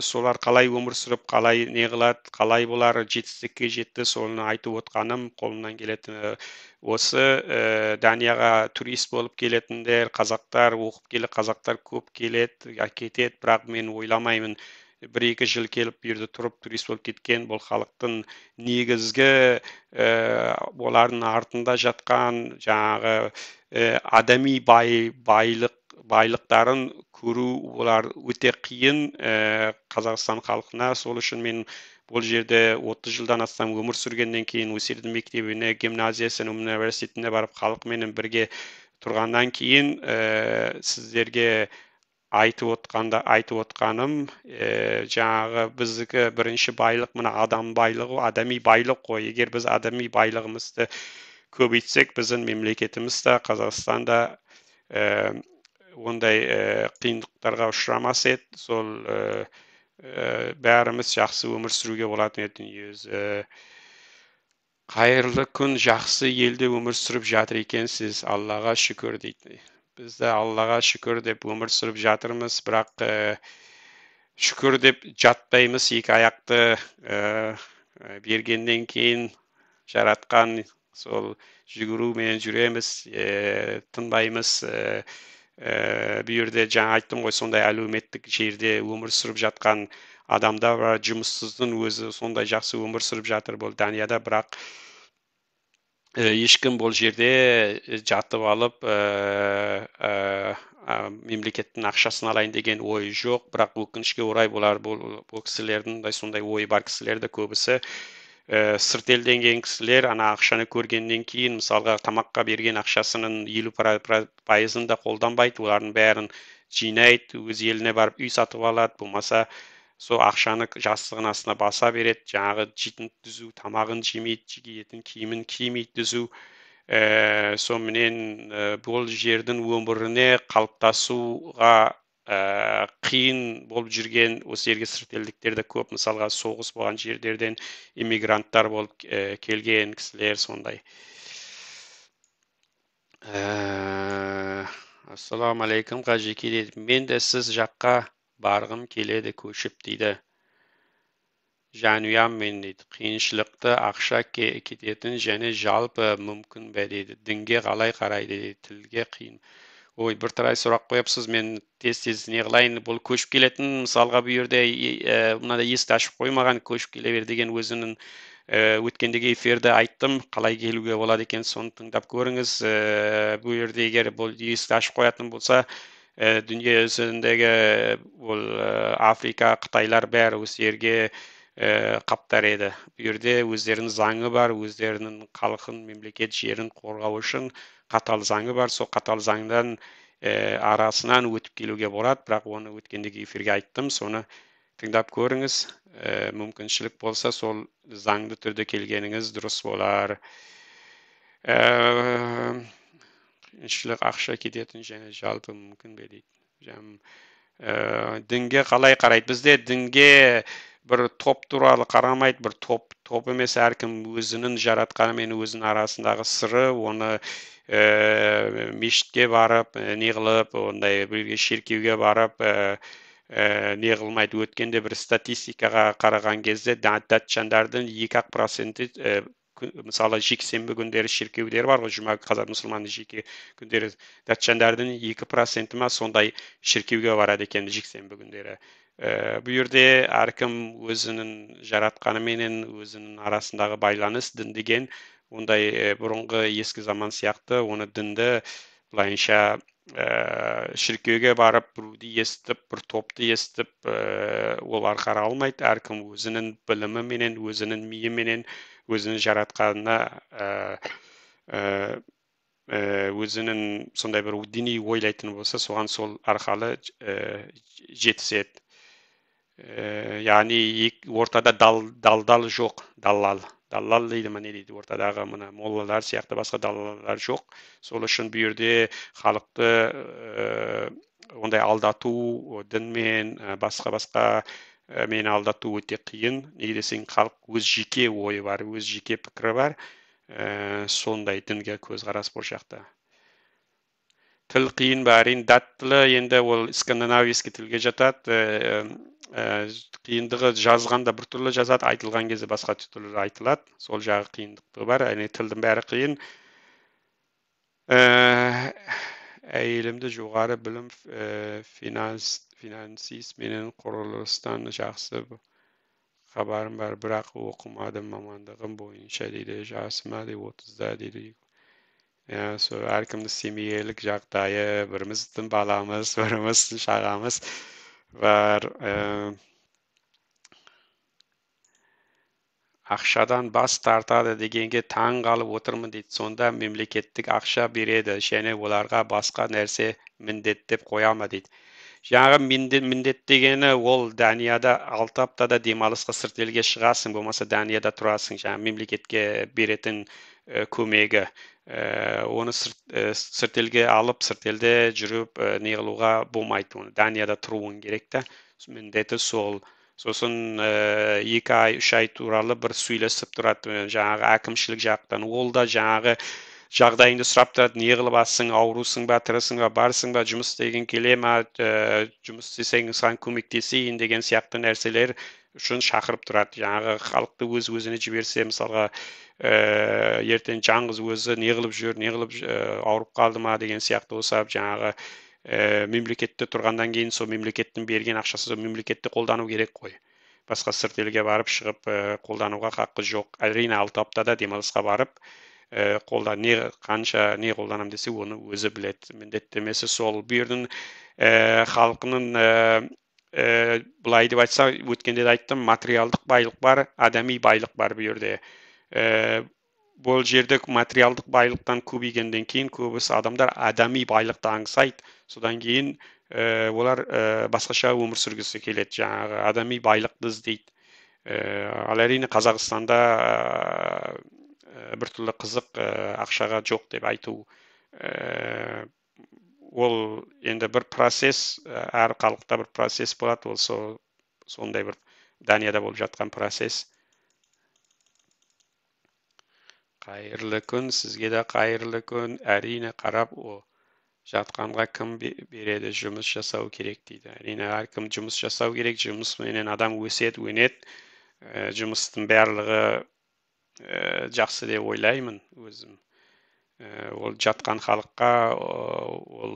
солар қалай өмір сүріп қалай не қылады қалай болар жетістікке жетті соны айтып отқаным қолымнан келетін осы Данияға турист болып келетіндер қазақтар оқып келе қазақтар көп келеді кетеді бірақ мен ойламаймын бір-екі жыл келіп берді тұрып турист болып кеткен бұл халықтың негізгі олардың артында жатқан жаңағы адами байлықтарын көру олар өте қиын Қазақстан халқына сол үшін мен бұл жерде 30 жылдан астам өмір сүргеннен кейін өсердің мектебіне гимназиясына университетіне барып халықменен бірге тұрғаннан кейін сіздерге айтып отқаным жаңағы біздікі бірінші байлық мына адам байлығы адами байлық қой егер біз адами байлығымызды көбейтсек біздің мемлекетіміз де Қазақстан да ондай қиындықтарға ұшырамас еді сол бәріміз жақсы өмір сүруге болатын еді қайырлы күн жақсы елде өмір сүріп жатыр екенсіз Аллаға шүкір дейді бізді Аллаға шүкір деп өмір сүріп жатырмыз бірақ шүкір деп жатпаймыз екі аяқты бергеннен кейін жаратқан сол жүгірумен жүреміз тынбаймыз бұл жерде жаңа айттым ғой сондай әлеуметтік жерде өмір сүріп жатқан адамдар бар жұмыссыздың өзі сондай жақсы өмір сүріп жатыр бұл Данияда бірақ ешкім бұл жерде жатып алып мемлекеттің ақшасын алайын деген ой жоқ бірақ өкінішке орай бұл кісілердің сондай ойы бар кісілерді көбісі сырт элден келген кісілер ана ақшаны көргеннен кейін мысалға тамаққа берген ақшасының 50%-ын да қолданбайды, олардың бәрін жинайды, өз еліне барып үй сатып алады, болмаса сол ақшаны жастығының астына баса береді, жаңағы жейтін түзу, тамағын жемейді, киетін киімін кимейді түзу. Сонымен бұл жердің өміріне қалыптасуға қиын болып жүрген осы жерге сырт елдіктер де көп, мысалға соғыс болған жерлерден иммигранттар болып келген кісілер сондай. Ассаламалейкум қажеке дейді. Мен де сіз жаққа барғым келеді көшіп дейді. Жанұям мен дейді. Қиыншылықты ақша кететін және жалпы мүмкін бе дейді. Дінге қалай қарайды дейді. Тілге қиын. Ой, бір тарай сұрақ қойыпсыз, мен тез не қылайын, бұл көшіп келетін, мысалға бұл жерде мынада есікті ашып қоймаған, көшіп келе бер деген өзінің өткендегі эфирді айттым, қалай келуге болады екен, соны тыңдап көріңіз. Бұл жерде егер бұл есікті ашып қоятын болса, дүние жүзіндегі бұл Африка, Қытайлар бәрі осы жерге қаптар еді. Бұл жерде өздерінің заңы бар, өздерінің халқын, мемлекет жерін қорғау үшін қатал заңы бар, сол қатал заңдан арасынан өтіп келуге болады, бірақ оны өткендегі эфирге айттым, соны тыңдап көріңіз. Мүмкіншілік болса, сол заңды түрде келгеніңіз дұрыс болар. Қиыншылық ақша кететін және жалпы мүмкін бе дейді. Дінге қалай қарайды? Бізде дінге бір топ туралы қарамайды, бір топ емес, әркім өзінің жаратқанымен өзінің арасындағы сыры, оны мешітке барып, не қылып, ондай бірге шіркеуге барып, не қылмайды. Өткенде бір статистикаға қараған кезде датчандардың 2%, мысалы жексенбі күндері шіркеулер бар ғой, жұма қазақ мұсылманның жеке күндері, датчандардың 2% ма сондай шіркеуге барады екен жексенбі күндері. Бұл жерде әркім өзінің жаратқанымен өзінің арасындағы байланыс, дін деген ондай бұрынғы ескі заман сияқты, оны дінді былайынша шіркеуге барып, біруді естіп, бір топты естіп, олар қара алмайды. Әркім өзінің біліміменен, өзінің миіменен, өзінің жаратқанына, өзінің сондай бір діни ойлайтын болса, соған сол арқалы жетіседі. Яғни ортада далдал жоқ, даллал дейді, не дейді, ортадағы мына моллалар сияқты басқа даллалар жоқ. Сол үшін бұл жерде халықты ондай алдату, дінмен, басқа мен алдату өте қиын. Неге десең, халық өз жеке ойы бар, өз жеке пікірі бар. Сондай дінге көзқарас бұл жақта. Тіл қиын ба? Әрине, дат тілі енді ол скандинавийский тілге жатады. Қиындығы жазғанда бір түрлі жазады, айтылған кезде басқа түрлі айтылады. Сол жағы қиындығы бар. Әне тілдің бәрі қиын. Әйелімді жоғары білім финансист менен құрылыстан жақсы хабарым бар, бірақ оқымадым, мамандығым бойынша дейді, жасыма дейді, 30-да дейді. Әркімді семьелік жағдайы, біріміздің баламыз, біріміздің шағамыз бар. Ақшадан бас тартады дегенге таң қалып отырмын дейді. Сонда мемлекеттік ақша береді, және оларға басқа нәрсе міндет деп қояма дейді. Жаңағы міндет дегені ол Данияда 6 аптада демалысқа сырт елге шығасың, болмаса Данияда тұрасың, жаңағы мемлекетке беретін көмегі. Оны сырт елге алып, сырт елде жүріп не қылуға болмайды, оны Данияда тұруың керек та, міндеті сол. Сосын 2 ай, 3 ай туралы бір сөйлесіп тұрады, жаңағы әкімшілік жақтан. Ол да жаңағы жағдайыңды сұрап тұрады, не қылып асың, аурусың ба, тірісің ба, барсың ба, жұмыс істеген келе ма, жұмыс істесең саған көмектесейін деген сияқты нәрселер үшін шақырып тұрады. Жаңағы халықты өз-өзіне жіберсе, мысалға ертең жаңғыз өзі не қылып жүр, не қылып ауырып қалды ма деген сияқты осап, жаңағы мемлекетте тұрғандан кейін сол мемлекеттің берген ақшасы мемлекетті қолдану керек қой. Басқа сырт елге барып шығып қолдануға хақы жоқ. Әрине 6 аптада демалысқа барып қанша не қолданам десе, оны өзі біледі. Міндеттемесі сол. Бұл жердің халқының былай деп айтсақ, өткенде де айттым, материалдық байлық бар, адами байлық бар бұл жерде. Бұл жерде материалдық байлықтан көбейгенден кейін көбісі адамдар адами байлықты аңсайды. Содан кейін олар басқаша өмір сүргісі келеді, жаңағы адами байлықты іздейді. Ал әрине Қазақстанда біртүрлі қызық, ақшаға жоқ деп айту. Ол енді бір процесс, әр халықта бір процесс болады, ол сондай бір Данияда болып жатқан процесс. Қайырлы күн, сізге де қайырлы күн. Әрине қарап, жатқанға кім береді, жұмыс жасау керек дейді. Әрине әркім жұмыс жасау керек, жұмысменен адам өседі, өнеді. Жұмыстың барлығы жақсы деп ойлаймын өзім. Ол жатқан халыққа ол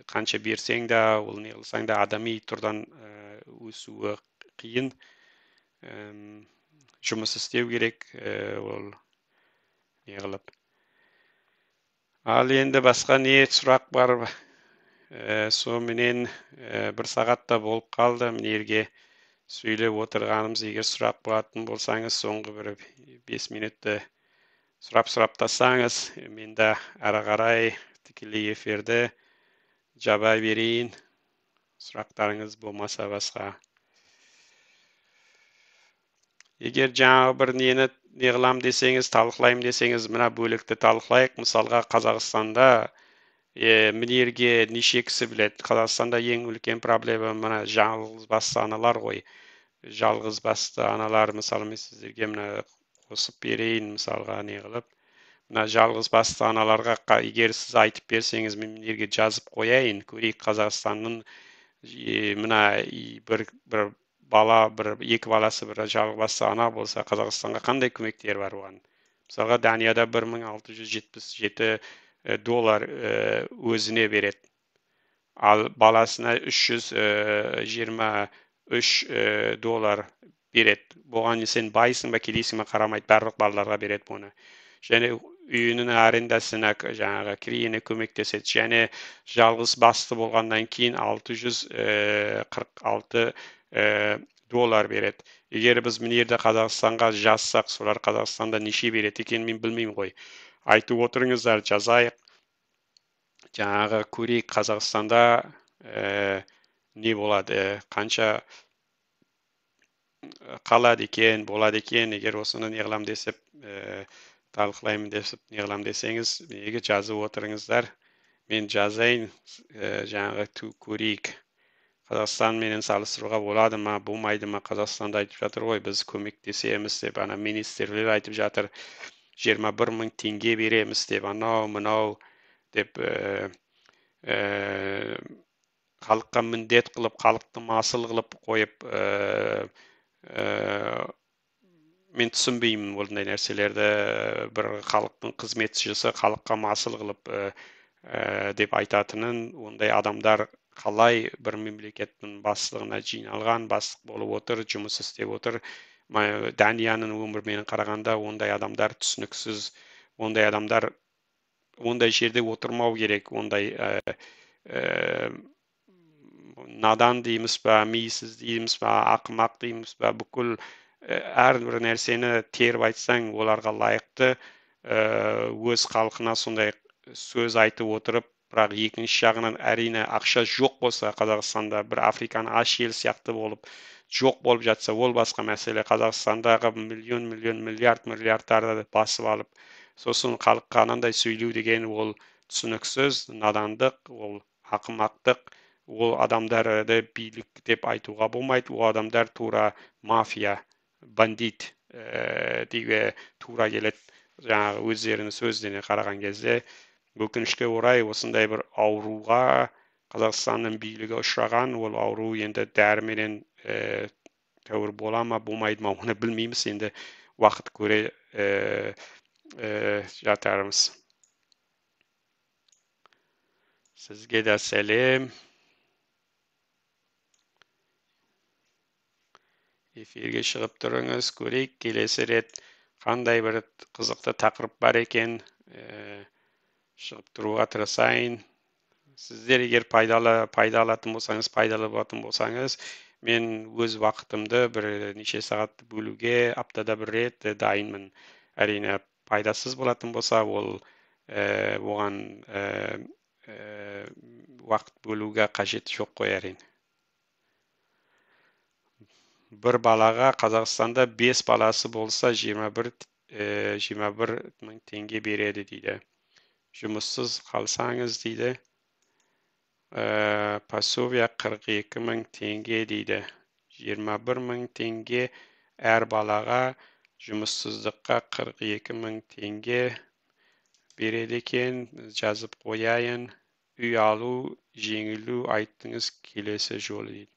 қанша берсең де, ол не қылсаң да адами тұрдан өсуі қиын. Жұмыс істеу керек, ол не қылып. Ал енді басқа не сұрақ бар? Сонымен бір сағатта болып қалды. Мінерге сөйлеп отырғанымыз, егер сұрақ болатын болсаңыз, соңғы бір 5 минутты сұрап тастаңыз, мен де ары қарай тікелей эфирді жабай берейін. Сұрақтарыңыз болмаса басқа. Егер жаңа бір нені не қылам десеңіз, талқылайым десеңіз, мына бөлікті талқылайық. Мысалға Қазақстанда мінерге неше кісі біледі? Қазақстанда ең үлкен проблема мына жалғыз басты аналар ғой. Жалғыз басты аналар, мысалы мен сіздерге мына қосып берейін, мысалға не қылып. Мына жалғыз басты аналарға егер сіз айтып берсеңіз, мен мінерге жазып қояйын, көрейік Қазақстанның мына бір бала, екі баласы бір жалғыз басты ана болса, Қазақстанға қандай көмектер бар оған? Мысалға Данияда $1077 өзіне береді. Ал баласына $323 береді. Бұған сен байсың ба, кедейсің ба қарамайды, барлық балаларға береді бұны. Және үйінің арендасына жаңағы кірейіне көмектеседі. Және жалғыз басты болғаннан кейін $646 береді. Егер біз мінерді Қазақстанға жазсақ, солар Қазақстанда неше береді екен, мен білмеймін ғой. Айтып отырыңыздар, жазайық. Жаңағы көрейік Қазақстанда не болады, қанша қалады екен, болады екен. Егер осыны не қылам десіп, талқылаймын десіп, не қылам десеңіз, неге жазып отырыңыздар. Мен жазайын, жаңағы көрейік. Қазақстанменен салыстыруға болады ма, болмайды ма? Қазақстанда айтып жатыр ғой, біз көмектесеміз деп, ана министрлер айтып жатыр, 21 мың теңге береміз деп, анау деп, халыққа міндет қылып, халықты масыл қылып қойып, мен түсінбеймін ондай нәрселерді. Бір халықтың қызметшісі халыққа масыл қылып деп айтатынын, ондай адамдар қалай бір мемлекеттің бастығына жиналған, бастық болып отыр, жұмыс істеп отыр. Данияның өмірімен қарағанда ондай адамдар түсініксіз, ондай адамдар ондай жерде отырмау керек, ондай надан дейміз ба, мисіз дейміз ба, ақымақ дейміз ба, бүкіл әрбір нәрсені теріп айтсаң, оларға лайықты өз халқына сондай сөз айтып отырып, бірақ екінші жағынан әрине ақша жоқ болса, Қазақстанда бір Африканың аш ел сияқты болып жоқ болып жатса, ол басқа мәселе. Қазақстандағы миллиардтарды басып алып, сосын халыққа анандай сөйлеу деген ол түсініксіз, надандық, ол ақымақтық, ол адамдарды билік деп айтуға болмайды, ол адамдар тура мафия, бандит деуге тура келеді. Жаңағы өздерінің сөздеріне қараған кезде, өкінішке орай осындай бір ауруға Қазақстанның билігі ұшыраған, ол ауру енді дәріменен тәуір бола ма, болмайды ма, оны білмейміз, енді уақыт көре жатармыз. Сізге де сәлем. Эфирге шығып тұрыңыз, көрейік, келесі рет қандай бір қызықты тақырып бар екен, шығып тұруға тырысайын. Sizler егер пайда алатын болсаңыз, пайдалы болатын болсаңыз, мен өз уақытымды бір неше сағат бөлуге аптада бір рет дайынмын. Әрине, пайдасыз болатын болса, ол оған уақыт бөлуге қажет жоқ қой әрине. Bir балаға Қазақстанда 5 баласы болса 21 мың теңге береді дейді. Жұмыссыз қалсаңыз дейді. Пособия 42 мың теңге дейді. 21 мың теңге әр балаға, жұмыссыздыққа 42 мың теңге береді екен. Жазып қояйын. Үй алу, жеңілу айтыңыз келесі жолы дейді.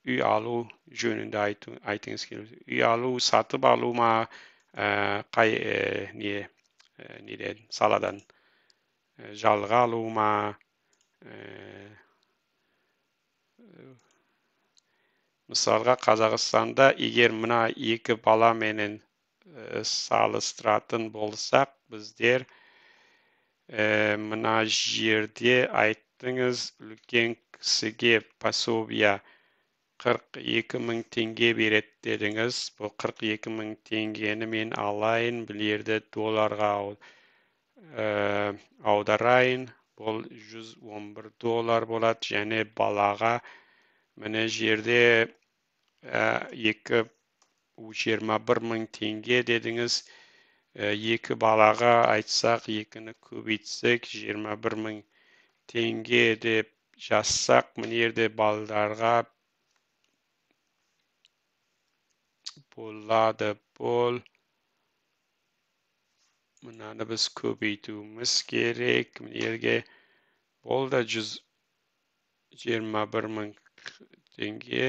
Үй алу жөнінде айтыңыз келесі. Үй алу, сатып алу ма, қай неден, саладан жалға алу ма, мысалға Қазақстанда егер мына екі бала менен салыстыратын болсақ, біздер мына жерде айттыңыз үлкен кісіге пособия 42 мың теңге береді дедіңіз. Бұл 42 мың теңгені мен алайын, білерді долларға аударайын. Бұл 111 доллар болады, және балаға міне жерде 21 мың теңге дедіңіз. Екі балаға айтсақ, екіні көбейтсек, 21 мың теңге деп жазсақ, міне жерде балдарға болады. Бұл мынаны біз көбейтуіміз керек. Міне жерге болды 121 мың теңге,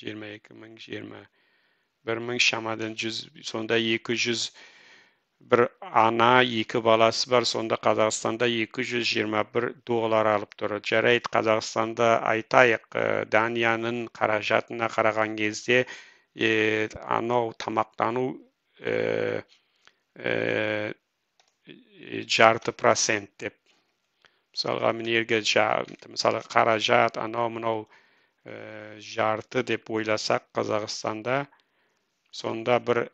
22 мың, 21 мың шамадан 100, сонда 200, бір ана, екі баласы бар, сонда Қазақстанда 221 доллар алып тұр. Жарайды, Қазақстанда айтайық, Данияның қаражатына қараған кезде, анау тамақтану 0,5% деп. Мысалға, мінерге мысалы қаражат, анау-мынау жарты деп ойласақ Қазақстанда, сонда бір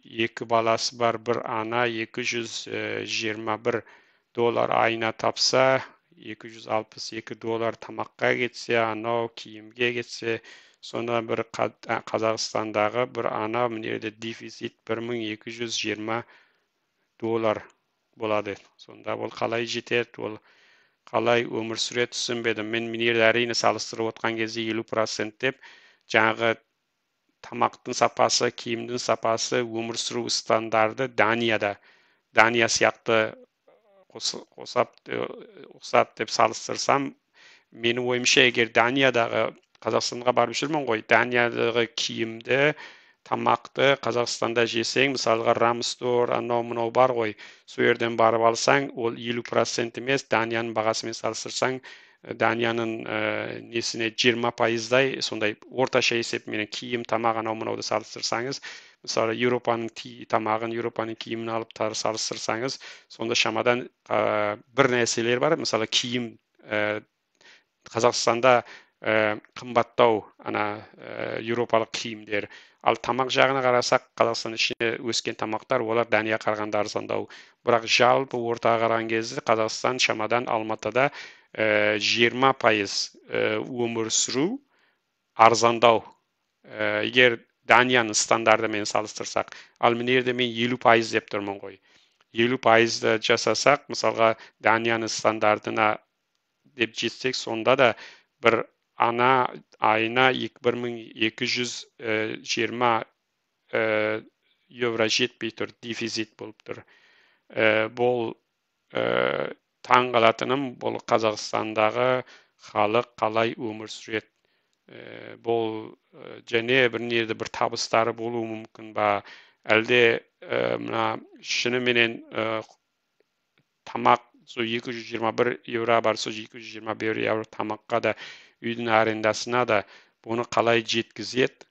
екі баласы бар бір ана 221 доллар айына тапса, 262 доллар тамаққа кетсе, анау киімге кетсе, сонда бір Қазақстандағы бір ана мінерде дефицит 1220 доллар болады. Сонда ол қалай жетеді, ол қалай өмір сүре түсінбедім. Мен мінерді әрине салыстырып отқан кезде 50% деп, жаңағы тамақтың сапасы, киімдің сапасы, өмір сүру стандарты Данияда. Дания сияқты ұқсат деп салыстырсам, менің ойымша, егер Даниядағы, Қазақстанға барып жүрмін ғой, Даниядағы киімді, тамақты Қазақстанда жесең, мысалға Рамстор, анау-мынау бар ғой, сол жерден барып алсаң, ол 50% емес, Данияның бағасымен салыстырсаң, Данияның несіне 20%-дай, сондай орташа есеппен киім, тамақ, анау-мынауды салыстырсаңыз, мысалы Еуропаның тамағын, Еуропаның киімін алып салыстырсаңыз, сонда шамадан бір нәрселер бар. Мысалы киім Қазақстанда қымбаттау еуропалық киімдер. Ал тамақ жағына қарасақ, Қазақстан ішінде өскен тамақтар, олар Дания қарағанда арзандау. Бірақ жалпы ортаға қараған кезде Қазақстан шамадан Алматыда 20% өмір сүру арзандау. Егер Данияның стандартымен салыстырсақ, ал мына жерде мен 50% деп тұрмын ғой. 50% жасасақ, мысалға Данияның стандартына деп жетсек, сонда да бір ана айына 1220 евро жетпей тұр, дефицит болып тұр. Бұл таң қалатыным, бұл Қазақстандағы халық қалай өмір сүреді. Бұл және бірнерді бір табыстары болуы мүмкін ба, әлде мына шынымен тамақ, сол 221 евро бар, сол 221 евро тамаққа да, үйдің арендасына да бұны қалай жеткізеді,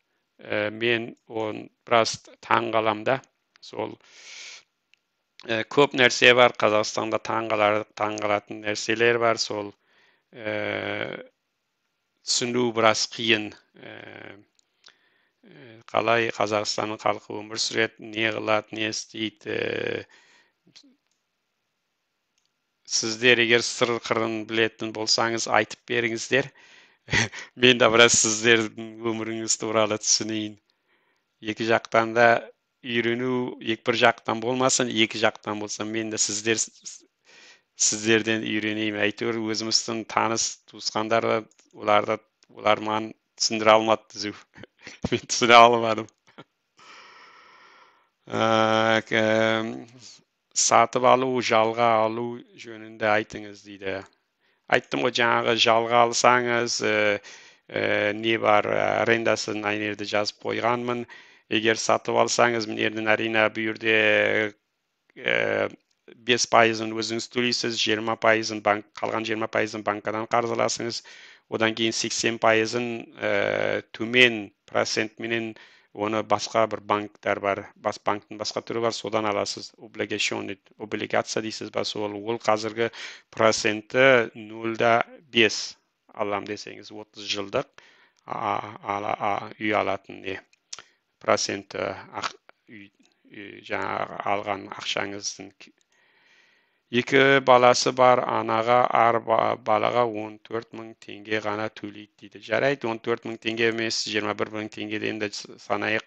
мен оны біраз таң қаламда. Сол Көп нәрсе бар Қазақстанда, таңғалатын нәрселер бар. Сол түсіну біраз қиын. Қалай Қазақстанның халқы өмір сүреді, не қылады, не істейді. Сіздер егер сыр қырын білетін болсаңыз, айтып беріңіздер. Мен де біраз сіздердің өміріңіз туралы түсінейін. Екі жақтан да үйрену, бір жақтан болмасын, екі жақтан болса, мен де сіздерден үйренеймін. Әйтеуір өзіміздің таныс туысқандар олар маған түсіндіре алмады түзу. Мен түсіне алмадым. Сатып алу, жалға алу жөнінде айтыңыз дейді. Айттым ғой, жаңағы жалға алсаңыз не бар, арендасын ана жерде жазып қойғанмын. Егер сатып алсаңыз, мына жерден әрине бұл жерде 5%-ын өзіңіз төлейсіз, 20%-ын қалған 20%-ын банкадан қарыз аласыңыз. Одан кейін 80%-ын төмен процентменен оны басқа бір банктар бар, банктың басқа түрі бар, содан аласыз. Облигация дейсіз ба, ол қазіргі проценті 0,5 алам десеңіз, 30 жылдық үй алатын не проценті жаңағы алған ақшаңыздың. 2 баласы бар анаға әр балаға 14.000 теңге ғана төлейді дейді. Жарайды, 14.000 теңге емес, 21.000 теңгеден де санайық.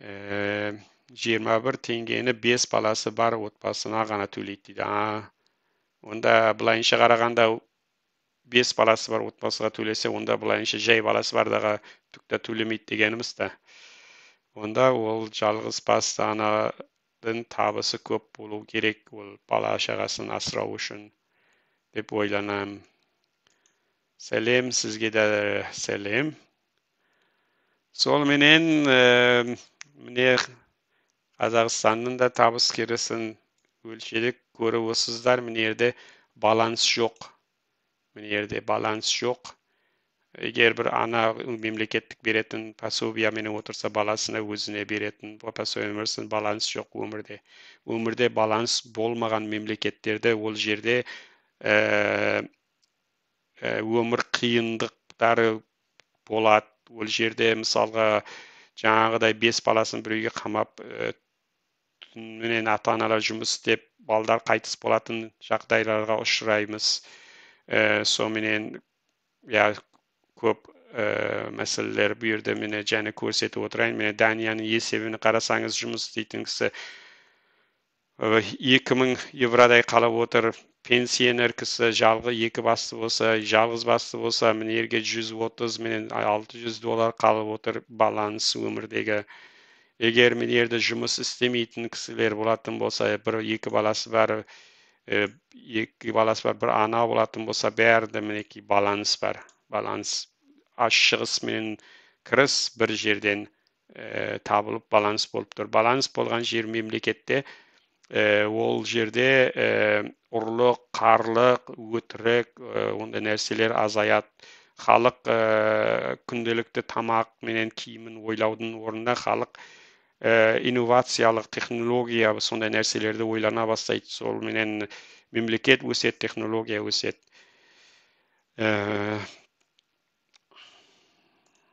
21 теңгені 5 баласы бар отбасына ғана төлейді дейді. Онда былайынша қарағанда 5 баласы бар отбасыға төлесе, онда былайынша жай баласы бардаға түкті төлемейді дегеніміз да. Онда ол жалғыз басты ананың табысы көп болу керек, ол бала шағасын асырау үшін деп ойланам. Сәлем, сізге де сәлем. Сол менен міне Қазақстанның да табыс кірісін өлшедік көріп отырсыздар. Міне жерде баланс жоқ. Егер бір ана мемлекеттік беретін пособиямен отырса, баласына өзіне беретін пособиямен баланс жоқ өмірде. Өмірде баланс болмаған мемлекеттерде ол жерде өмір қиындықтары болады. Ол жерде мысалға жаңағыдай 5 баласын бір үйге қамап, түнімен ата-аналар жұмыс істеп, балдар қайтыс болатын жағдайларға ұшыраймыз. Сонымен көп мәселелер бұл жерде мені және көрсетіп отырайын. Мені Данияның есебіне қарасаңыз, жұмыс істейтін кісі 2000 евродай қалып отыр. Пенсионер кісі жалғыз басты болса, мені ерге 130, менен $600 қалып отыр баланс өмірдегі. Егер мені ерде жұмыс істемейтін кісілер болатын болса, екі баласы бар, бір ана болатын болса, бәрінде мінеки баланс бар. Баланс шығыс мен кіріс бір жерден табылып баланс болып тұр. Баланс болған жер мемлекетте, ол жерде ұрлық, қарлық, өтірік, ондай нәрселер азаяды. Халық күнделікті тамақ менен киімін ойлаудың орнында халық инновациялық технология сондай нәрселерді ойлана бастайды. Сол менен мемлекет өсет, технология өсет.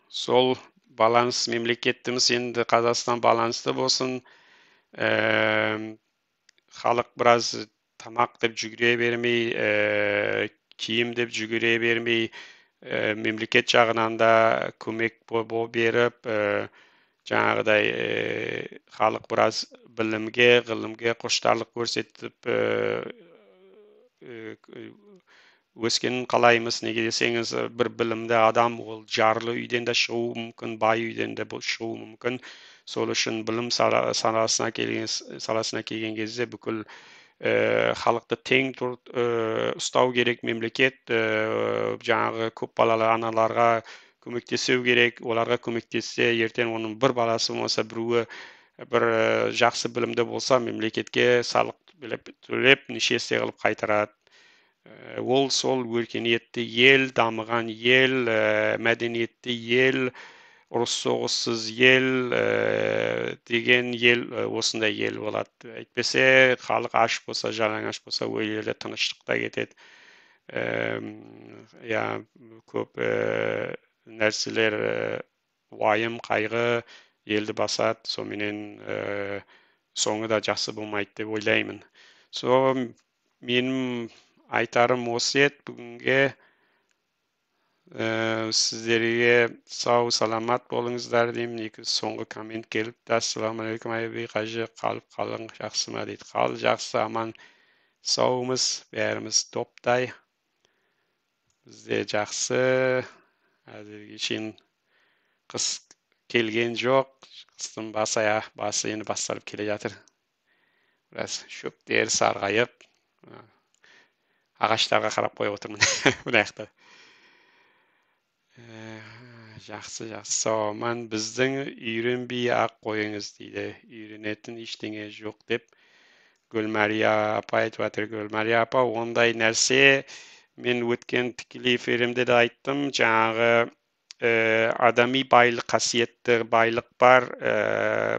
Сол баланс мемлекеттіміз енді Қазақстан балансты болсын. Халық біраз тамақ деп жүгіре бермей, киім деп жүгіре бермей, мемлекет жағынан да көмек беріп, жаңағыдай халық біраз білімге, ғылымге құштарлық көрсетіп өскенін қалаймыз. Неге десеңіз, бір білімді адам ол жарлы үйден де шығуы мүмкін, бай үйден де шығуы мүмкін. Сол үшін білім саласына келген кезде бүкіл халықты тең ұстау керек. Мемлекет жаңағы көп балалы аналарға көмектесу керек. Оларға көмектессе, ертең оның бір баласы болса, біреуі бір жақсы білімді болса, мемлекетке салық төлеп, неше есе қылып қайтарады. Ол сол өркениетті ел, дамыған ел, мәдениетті ел, ұрыс соғыссыз ел деген ел осындай ел болады. Әйтпесе халық аш болса, жалаңаш болса, ол елде тыныштықта кетеді. Я көп нәрселер уайым, қайғы елді басады. Соменен соңы да жақсы болмайды деп ойлаймын. Менің айтарым осы еді бүгінге. Sizlerге сау саламат болыңыздар деймін. Екі соңғы коммент келіпті. Ассаламағалейкум Айбек қажы, қалып қалың жақсы ма дейді. Қал жақсы, аман саумыз, бәріміз топтай. Бізде жақсы. Әзірге шейін қыс келген жоқ. Қыстың басы енді басталып келе жатыр. Біраз шөптер сарғайып, ағаштарға қарап қойып отырмын. Мына жақта. Жақсы, сауман, біздің үйренбей ақ қойыңыз дейді. Үйренетін ештеңе жоқ деп Гүлмәрия апа айтып жатыр. Гүлмәрия апа, ондай нәрсе мен өткен тікелей эфирімде де айттым. Жаңағы адами байлық, қасиетті байлық бар,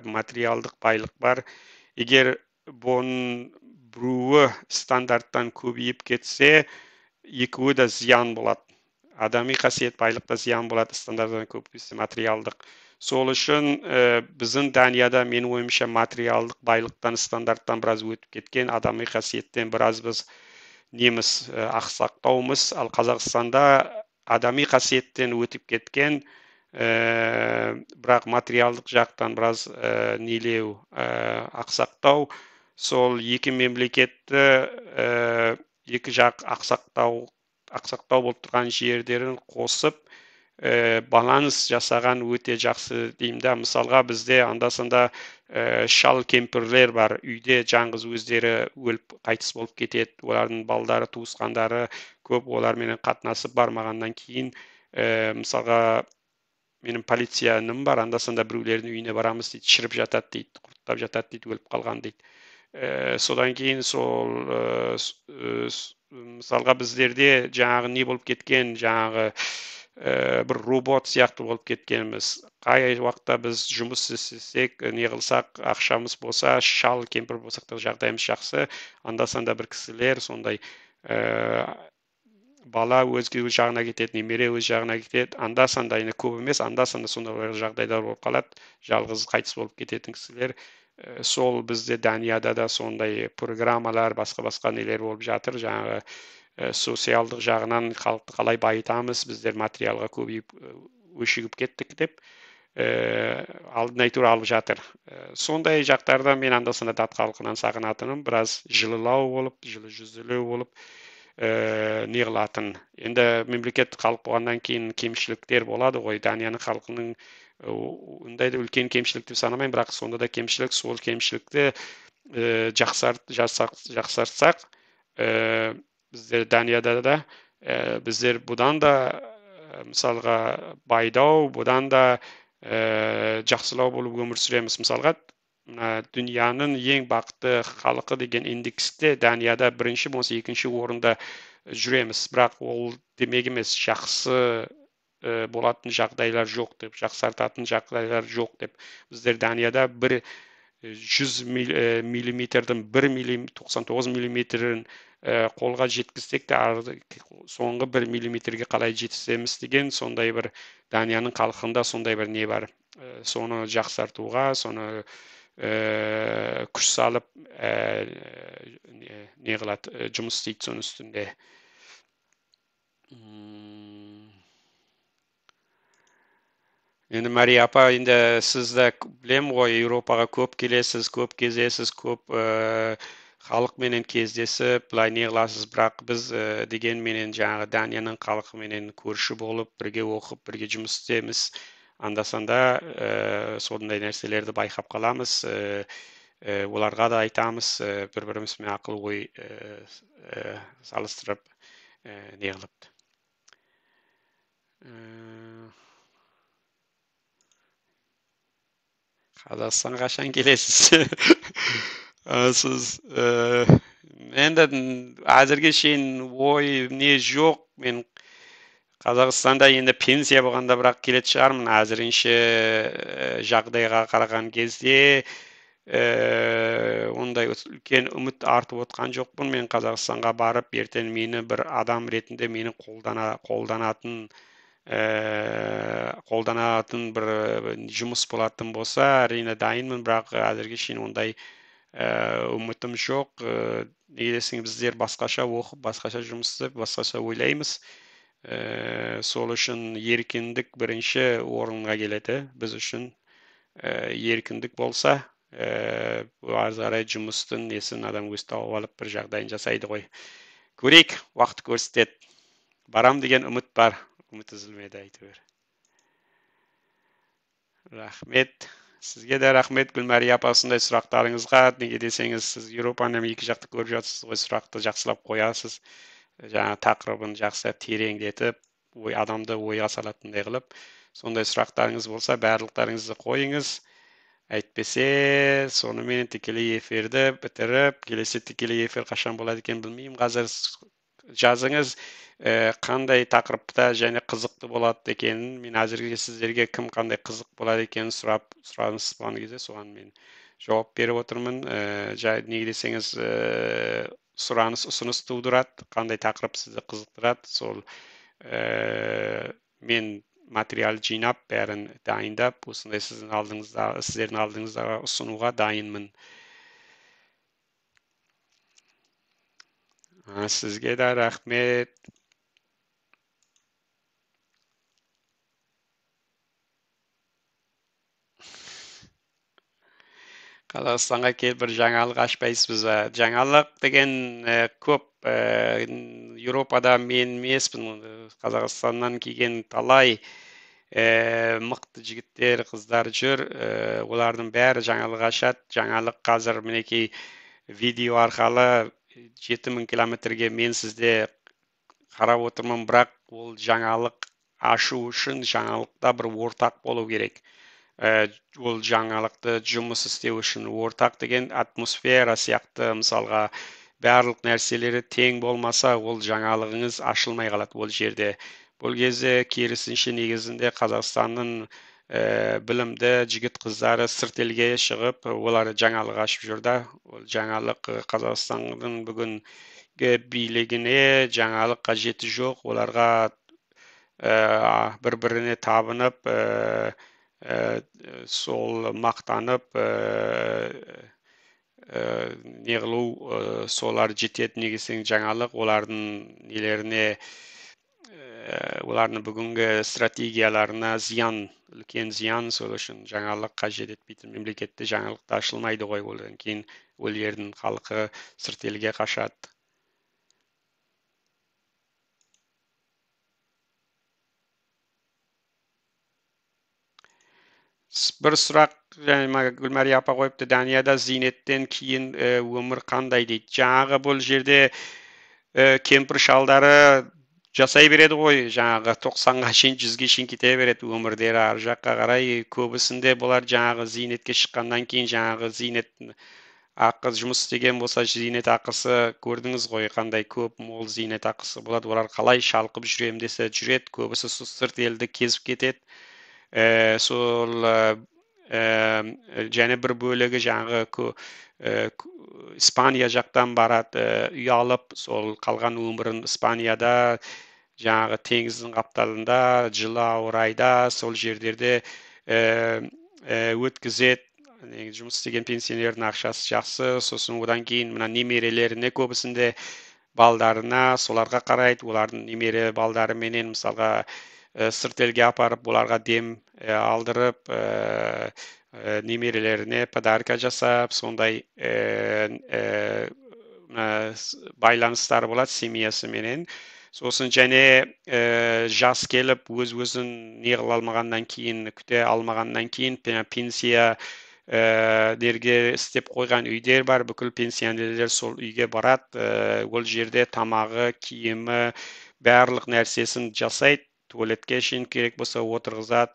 материалдық байлық бар. Егер бұның біреуі стандарттан көбейіп кетсе, екеуі де зиян болады. Adami қасиет байлықта зиян болады, стандарттан көбейсе материалдық. Сол үшін біздің Данияда менің ойымша материалдық байлықтан, стандарттан біраз өтіп кеткен, адами қасиеттен біраз біз неміз ақсақтаумыз. Ал Қазақстанда адами қасиеттен өтіп кеткен, бірақ материалдық жақтан біраз нелеу, ақсақтау. Сол екі мемлекетті екі жақ ақсақтау болып тұрған жердерін қосып, баланс жасаған өте жақсы деймді. Мысалға бізде анда-санда шал кемпірлер бар, үйде жаңғыз өздері өліп қайтыс болып кетеді. Олардың балдары, туысқандары көп, олармен қатынасып бармағаннан кейін, мысалға менің полицияным бар, анда-санда біреулердің үйіне барамыз дейді, шіріп жатады дейді, құрттап жатады дейді, өліп қалған дейді. Содан кейін сол мысалға біздерде жаңағы не болып кеткен, жаңағы бір робот сияқты болып кеткеніміз. Қай уақытта біз жұмыс істесек, не қылсақ, ақшамыз болса, шал кемпір болсақ та жағдайымыз жақсы. Анда-санда бір кісілер сондай бала өзге өз жағына кетеді, немере өз жағына кетеді. Анда-санда, енді көп емес, анда-санда сондай жағдайлар болып қалады. Жалғыз қайтыс болып кететін кісілер. Сол бізде Данияда да сондай программалар, басқа нелер болып жатыр. Жаңағы социалдық жағынан халықты қалай байытамыз, біздер материалға көбейіп өшігіп кеттік деп алдын айту алып жатыр. Сондай жақтарда мен анда-санда дат халқынан сағынатыным, біраз жылылау болып, жылы жүзділеу болып не қылатын. Енді мемлекет халық болғаннан кейін кемшіліктер болады ғой. Данияның халқының ондай да үлкен кемшілік деп санамаймын, бірақ сонда да кемшілік, сол кемшілікті жақсартсақ, біздер Данияда да біздер бұдан да мысалға байдау, бұдан да жақсылау болып өмір сүреміз. Мысалға, дүнияның ең бақытты халқы деген индексте Данияда бірінші болса екінші орында жүреміз. Бірақ ол демек емес жақсы болатын жағдайлар жоқ деп, жақсартатын жағдайлар жоқ деп. Біздер Данияда 100 миллиметрдің 99 миллиметрін қолға жеткізсек те, соңғы 1 миллиметрге қалай жетісеміз деген сондай бір Данияның халқында сондай бір не бар. Соны жақсартуға, соны күш салып не қылады, жұмыс істейді соның үстінде. Енді Мария апа, енді сізді білем ғой, Еуропаға көп келесіз, көп кезесіз, көп халықменен кездесіп, былай не қыласыз, бірақ біз дегенменен жаңағы Данияның халқыменен көрші болып, бірге оқып, бірге жұмыс істейміз. Анда-санда сондай нәрселерді байқап қаламыз, оларға да айтамыз, бір-бірімізбен ақыл ой салыстырып не қылып. Қазақстан қашан келесіз? Сіз енді әзірге шейін ой не жоқ, мен Қазақстанда енді пенсия болғанда бірақ келетін шығармын. Әзірінше жағдайға қараған кезде ондай үлкен үміт артып отқан жоқпын. Мен Қазақстанға барып, ертең мені бір адам ретінде мені қолданатын бір жұмыс болатын болса, әрине дайынмын, бірақ әзірге шейін ондай үмітім жоқ. Неге десең, біздер басқаша оқып, басқаша жұмыс істеп, басқаша ойлаймыз. Сол үшін еркіндік бірінші орынға келеді. Біз үшін еркіндік болса, ары қарай жұмыстың несін адам өзі тауып алып бір жағдайын жасайды ғой. Көрейік, уақыт көрсетеді. Барам деген үміт бар. Үміт үзілмеді әйтеуір. Рахмет. Сізге де рахмет, Гүлмәрия апа, осындай сұрақтарыңызға. Неге десеңіз, сіз Еуропаны екі жақты көріп жатсыз ғой, сұрақты жақсылап қоясыз. Жаңа тақырыбын жақсы тереңдетіп, адамды ойға салатындай қылып, сондай сұрақтарыңыз болса, барлықтарыңызды қойыңыз. Әйтпесе, сонымен тікелей эфирді бітіріп, келесі тікелей эфир қашан болады екен білмеймін. Қазір жазыңыз, қандай тақырыпта және қызықты болады екенін. Мен әзірге сіздерге кім қандай қызық болады екенін сұраныс болған кезде соған мен жауап беріп отырмын. Неге десеңіз, сұраныс, ұсыныс тудырады, қандай тақырып сізді қызықтырады, сол мен материал жинап, бәрін дайындап, осындай сіздердің алдыңызда ұсынуға дайынмын. Сізге де рахмет. Қазақстанға келіп бір жаңалық ашпайсыз ба? Жаңалық деген көп. Еуропада мен емеспін. Қазақстаннан келген талай мықты жігіттер, қыздар жүр. Олардың бәрі жаңалық ашады. Жаңалық қазір мінекей видео арқылы 7000 километрге мен сізде қарап отырмын, бірақ ол жаңалық ашу үшін жаңалықта бір ортақ болу керек. Ол жаңалықты жұмыс істеу үшін ортақ деген атмосфера сияқты, мысалға барлық нәрселері тең болмаса, ол жаңалығыңыз ашылмай қалады ол жерде. Бұл кезде керісінше негізінде Қазақстанның білімді жігіт қыздары сырт елге шығып, олар жаңалық ашып жүрді. Ол жаңалық Қазақстанның бүгін билігіне жаңалық қажеті жоқ. Оларға бір-біріне табынып, сол мақтанып, неғылу, солар жетеді. Негесең жаңалық олардың нелеріне, олардың бүгінгі стратегияларына зиян, үлкен зиян. Сол үшін жаңалық қажет етпейтін мемлекетте жаңалықта ашылмайды ғой. Одан кейін ол жердің халқы сырт елге қашады. Бір сұрақ Гүлмәрия апа қойыпты, Данияда зейнеттен кейін өмір қандай дейді. Жаңағы бұл жерде кемпір шалдары жасай береді ғой, жаңағы 90-ға шейін, 100-ге шейін кете береді өмірдері. Ар жаққа қарай көбісінде бұлар жаңағы зейнетке шыққаннан кейін жаңағы зейнет ақы жұмыс істеген болса, зейнет ақысы көрдіңіз ғой, қандай көп мол зейнет ақысы болады. Олар қалай шалқып жүрем десе жүреді, көбісі сырт елді кезіп кетеді. Сол және бір бөлігі жаңағы Испания жақтан барады, үй алып, сол қалған өмірін Испанияда, жаңағы теңіздің қапталында, жылы ауа райда, сол жерлерде өткізеді. Жұмыс істеген пенсионердің ақшасы жақсы. Сосын одан кейін мына немерелеріне, көбісінде балдарына, соларға қарайды. Олардың немере балдары менен мысалға сырт елге апарып, оларға дем алдырып, немерелеріне подарка жасап, сондай байланыстары болады семьясы менен. Сосын және жас келіп, өз-өзін неғыл алмағаннан кейін, күте алмағаннан кейін, пенсия дерге істеп қойған үйдер бар, бүкіл пенсионерлер сол үйге барады, ол жерде тамағы, киімі, барлық нәрсесін жасайды. Туалетке шейін керек болса отырғызады,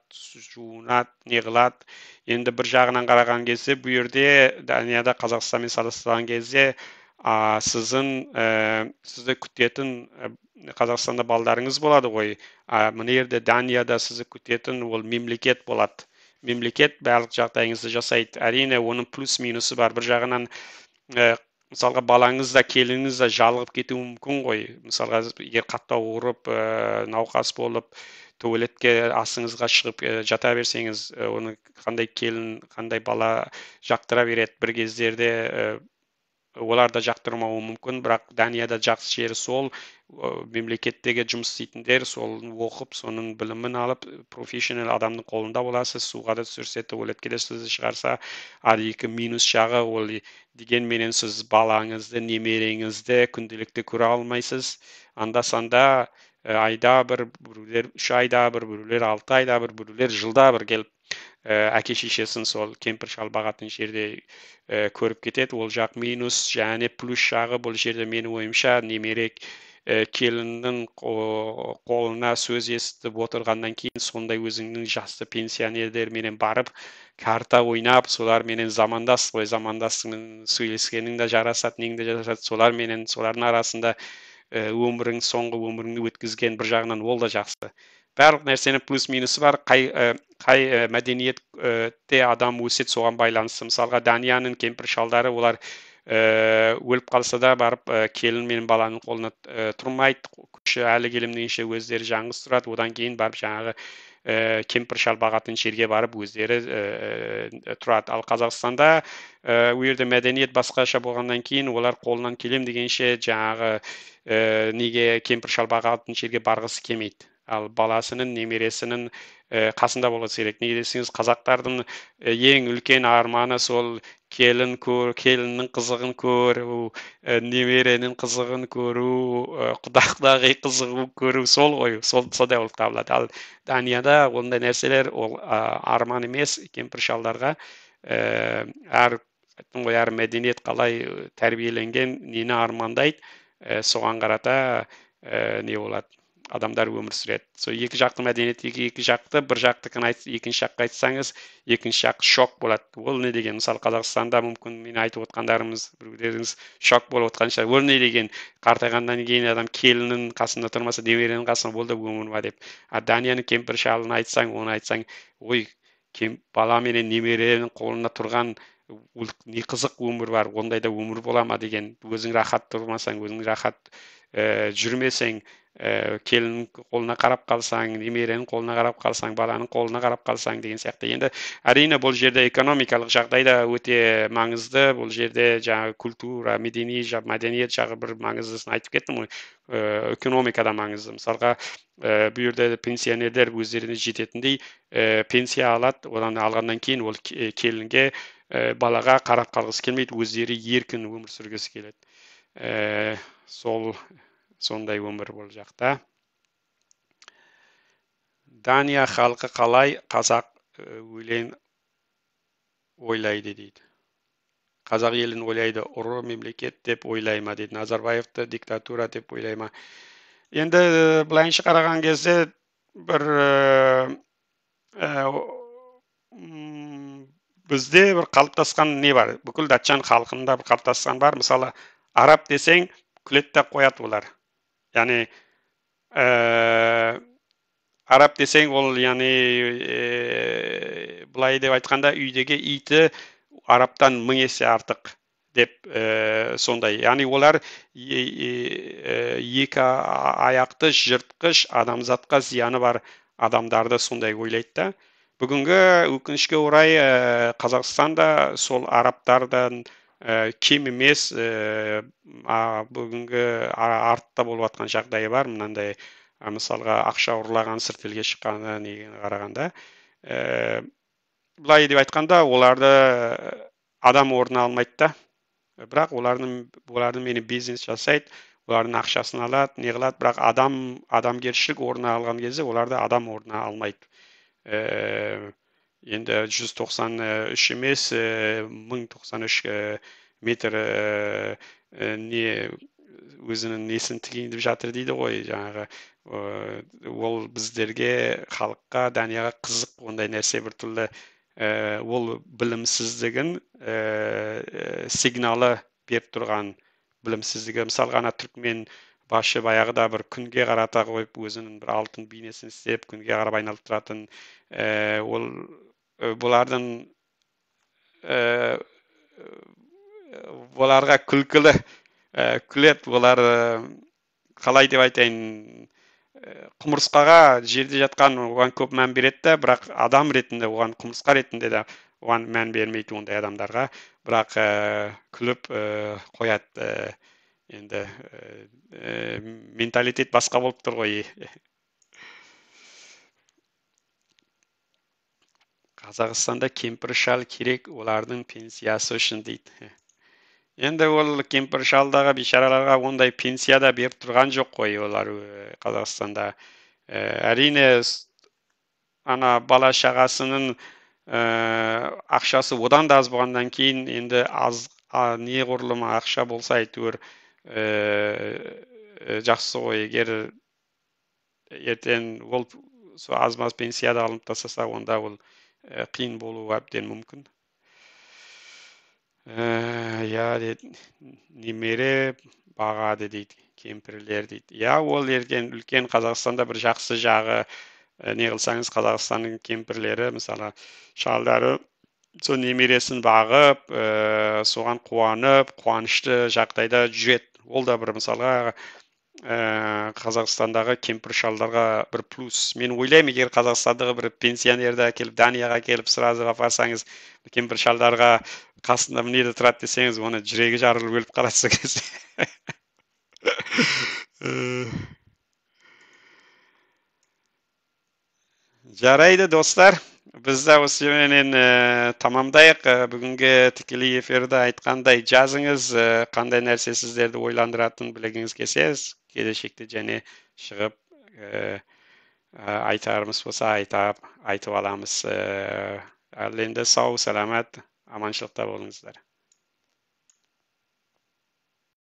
жуынады, неғылады. Енді бір жағынан қараған кезде, бұл жерде Данияда Қазақстанмен салыстырған кезде Sizde күтетін Қазақстанда балдарыңыз болады ғой. Мына жерде Данияда сізді күтетін ол мемлекет болады. Мемлекет барлық жағдайыңызды жасайды. Әрине, оның плюс минусы бар. Бір жағынан мысалға балаңыз да келініңіз де жалығып кетуі мүмкін ғой. Мысалға егер қатты ауырып, науқас болып, туалетке асыңызға шығып жата берсеңіз, оны қандай келін, қандай бала жақтыра береді. Bir кездерде олар да жақтырмауы мүмкін, бірақ Данияда жақсы жері сол, мемлекеттегі жұмыс істейтіндер сол оқып, соның білімін алып, профессионал адамның қолында боласыз, суға да түсірсе, туалетке де сізді шығарса, ал екі минус жағы ол дегенменен сіз балаңызды, немереңізді күнделікті көре алмайсыз. Анда-санда айда бір, біреулер 3 айда бір, біреулер 6 айда бір, біреулер жылда бір келіп әке шешесін сол кемпір шал бағатын жерде көріп кетеді. Ол жақ минус, және плюс жағы бұл жерде менің ойымша немере келіннің қолына сөз естіп отырғаннан кейін сондай өзіңнің жасты пенсионерлерменен барып карта ойнап, соларменен замандас қой, замандасыңмен сөйлескенің де жарасады, нең де жарасады, солардың арасында соңғы өміріңді өткізген, бір жағынан ол да жақсы. Барлық нәрсенің плюс минусы бар. Қай мәдениетте адам өседі, соған байланысты. Мысалға Данияның кемпір шалдары, олар өліп қалса да барып келін мен баланың қолына тұрмайды. Күші әлі келімдегенше өздері жаңғыз тұрады. Одан кейін барып жаңағы кемпір шал бағатын жерге барып өздері тұрады. Ал Қазақстанда ол жерде мәдениет басқаша болғаннан кейін олар қолынан келем дегенше жаңағы неге кемпір шал бағатын жерге барғысы келмейді. Ал баласының, немересінің қасында болса керек. Неге десеңіз, қазақтардың ең үлкен арманы сол келіннің қызығын көру, немеренің қызығын көру, құдағи қызығын көру, сол ғой, сондай болып табылады. Ал Данияда ондай нәрселер ол арман емес, кемпір шалдарға айттым ғой, әр мәдениет қалай тәрбиеленген, нені армандайды, соған қарата не болады, адамдар өмір сүреді. Сол екі жақты мәдениеттегі екі жақты, бір жақтыкін екінші жаққа айтсаңыз, екінші жақ шок болады. Ол не деген? Мысалы Қазақстанда мүмкін мен айтып отқандарымыз біреулеріңіз шок болып отқан шығар. Ол не деген? Қартайғаннан кейін адам келіннің қасында тұрмаса, немеренің қасында ол да өмір ма деп. А Данияның кемпір шалын айтсаң, оны айтсаң, ой, бала менен немеренің қолында тұрған не қызық өмір бар, ондай да өмір бола ма деген. Өзің рахат тұрмасаң, өзің рахат жүрмесең, келіннің қолына қарап қалсаң, немеренің қолына қарап қалсаң, баланың қолына қарап қалсаң деген сияқты. Енді әрине бұл жерде экономикалық жағдай да өте маңызды. Бұл жерде жаңағы культура, мәдениет жағы бір маңыздысын айтып кеттім ғой. Экономика да маңызды. Мысалға, бұл жерде пенсионерлер өздеріне жететіндей пенсия алады, одан алғаннан кейін ол келінге, балаға қарап қалғысы келмейді, өздері еркін өмір сүргісі келеді. Сондай өмір бұл жақта. Дания халқы қалай қазақ өлең ойлайды дейді. Қазақ елін ойлайды, ұры мемлекет деп ойлай ма дейді. Назарбаевты диктатура деп ойлай ма. Енді былайынша қараған кезде бір бізде бір қалыптасқан не бар? Бүкіл датчан халқында бір қалыптасқан бар. Мысалы, араб десең, күлетті қояды олар. Яғни араб десең, ол яғни былай деп айтқанда үйдегі иті арабтан 1000 есе артық деп сондай. Яғни олар екі аяқты жыртқыш, адамзатқа зияны бар адамдарды сондай ойлайды да. Бүгінгі өкінішке орай Қазақстанда сол арабтардан кем емес, бүгінгі артта болып жатқан жағдайы бар. Мынандай мысалға ақша ұрлаған, сырт елге шыққаны негені қарағанда. Былай деп айтқанда, оларды адам орнына алмайды да. Бірақ олардың мені бизнес жасайды, олардың ақшасын алады, не қылады, бірақ адамгершілік орнына алған кезде оларды адам орнына алмайды. Енді 193 емес, 1093 метр өзінің несін тігейін деп жатыр дейді ғой, жаңағы. Ол біздерге, халыққа, Данияға қызық, ондай нәрсе бір түрлі ол білімсіздігін сигналы беріп тұрған білімсіздігі. Мысалы ғана түркмен басшы баяғыда бір күнге қарата қойып өзінің бір алтын бейнесін істеп күнге қарап айналып тұратын ол бұлардың оларға күлкілі күледі олар қалай деп айтайын құмырсқаға жерде жатқан оған көп мән береді да бірақ адам ретінде оған құмырсқа ретінде де оған мән бермейді ондай адамдарға бірақ күліп қояды енді менталитет басқа болып тұр ғой. Қазақстанда кемпір шал керек олардың пенсиясы үшін дейді. Енді ол кемпір шалдағы бейшараларға ондай пенсия да беріп тұрған жоқ қой олар Қазақстанда. Әрине ана бала шағасының ақшасы одан да аз болғаннан кейін енді аз неғұрлым ақша болса әйтеуір жақсы ғой. Егер ертең ол аз-маз пенсияда алынып тастаса онда ол қиын болуы әбден мүмкін. Я дейді немере бағады дейді кемпірлер дейді. Я ол үлкен Қазақстанда бір жақсы жағы не қылсаңыз Қазақстанның кемпірлері мысалы шалдары сол немересін бағып соған қуанып қуанышты жағдайда жүреді. Ол да бір мысалға Қазақстандағы кемпір шалдарға бір плюс. Мен ойлаймын, егер Қазақстандағы бір пенсионерді әкеліп Данияға келіп сразу апарсаңыз кемпір шалдарға қасында мінеді тұрады десеңіз, оны жүрегі жарылып өліп қалады сол кезде. Жарайды достар, біз де осыменен тамамдайық. Бүгінгі тікелей эфирде айтқандай жазыңыз, қандай нәрсе сіздерді ойландыратын білгіңіз келсе, келешекте және шығып айтарымыз болса айтып аламыз. Ал енді сау, саламат, аманшылықта болыңыздар.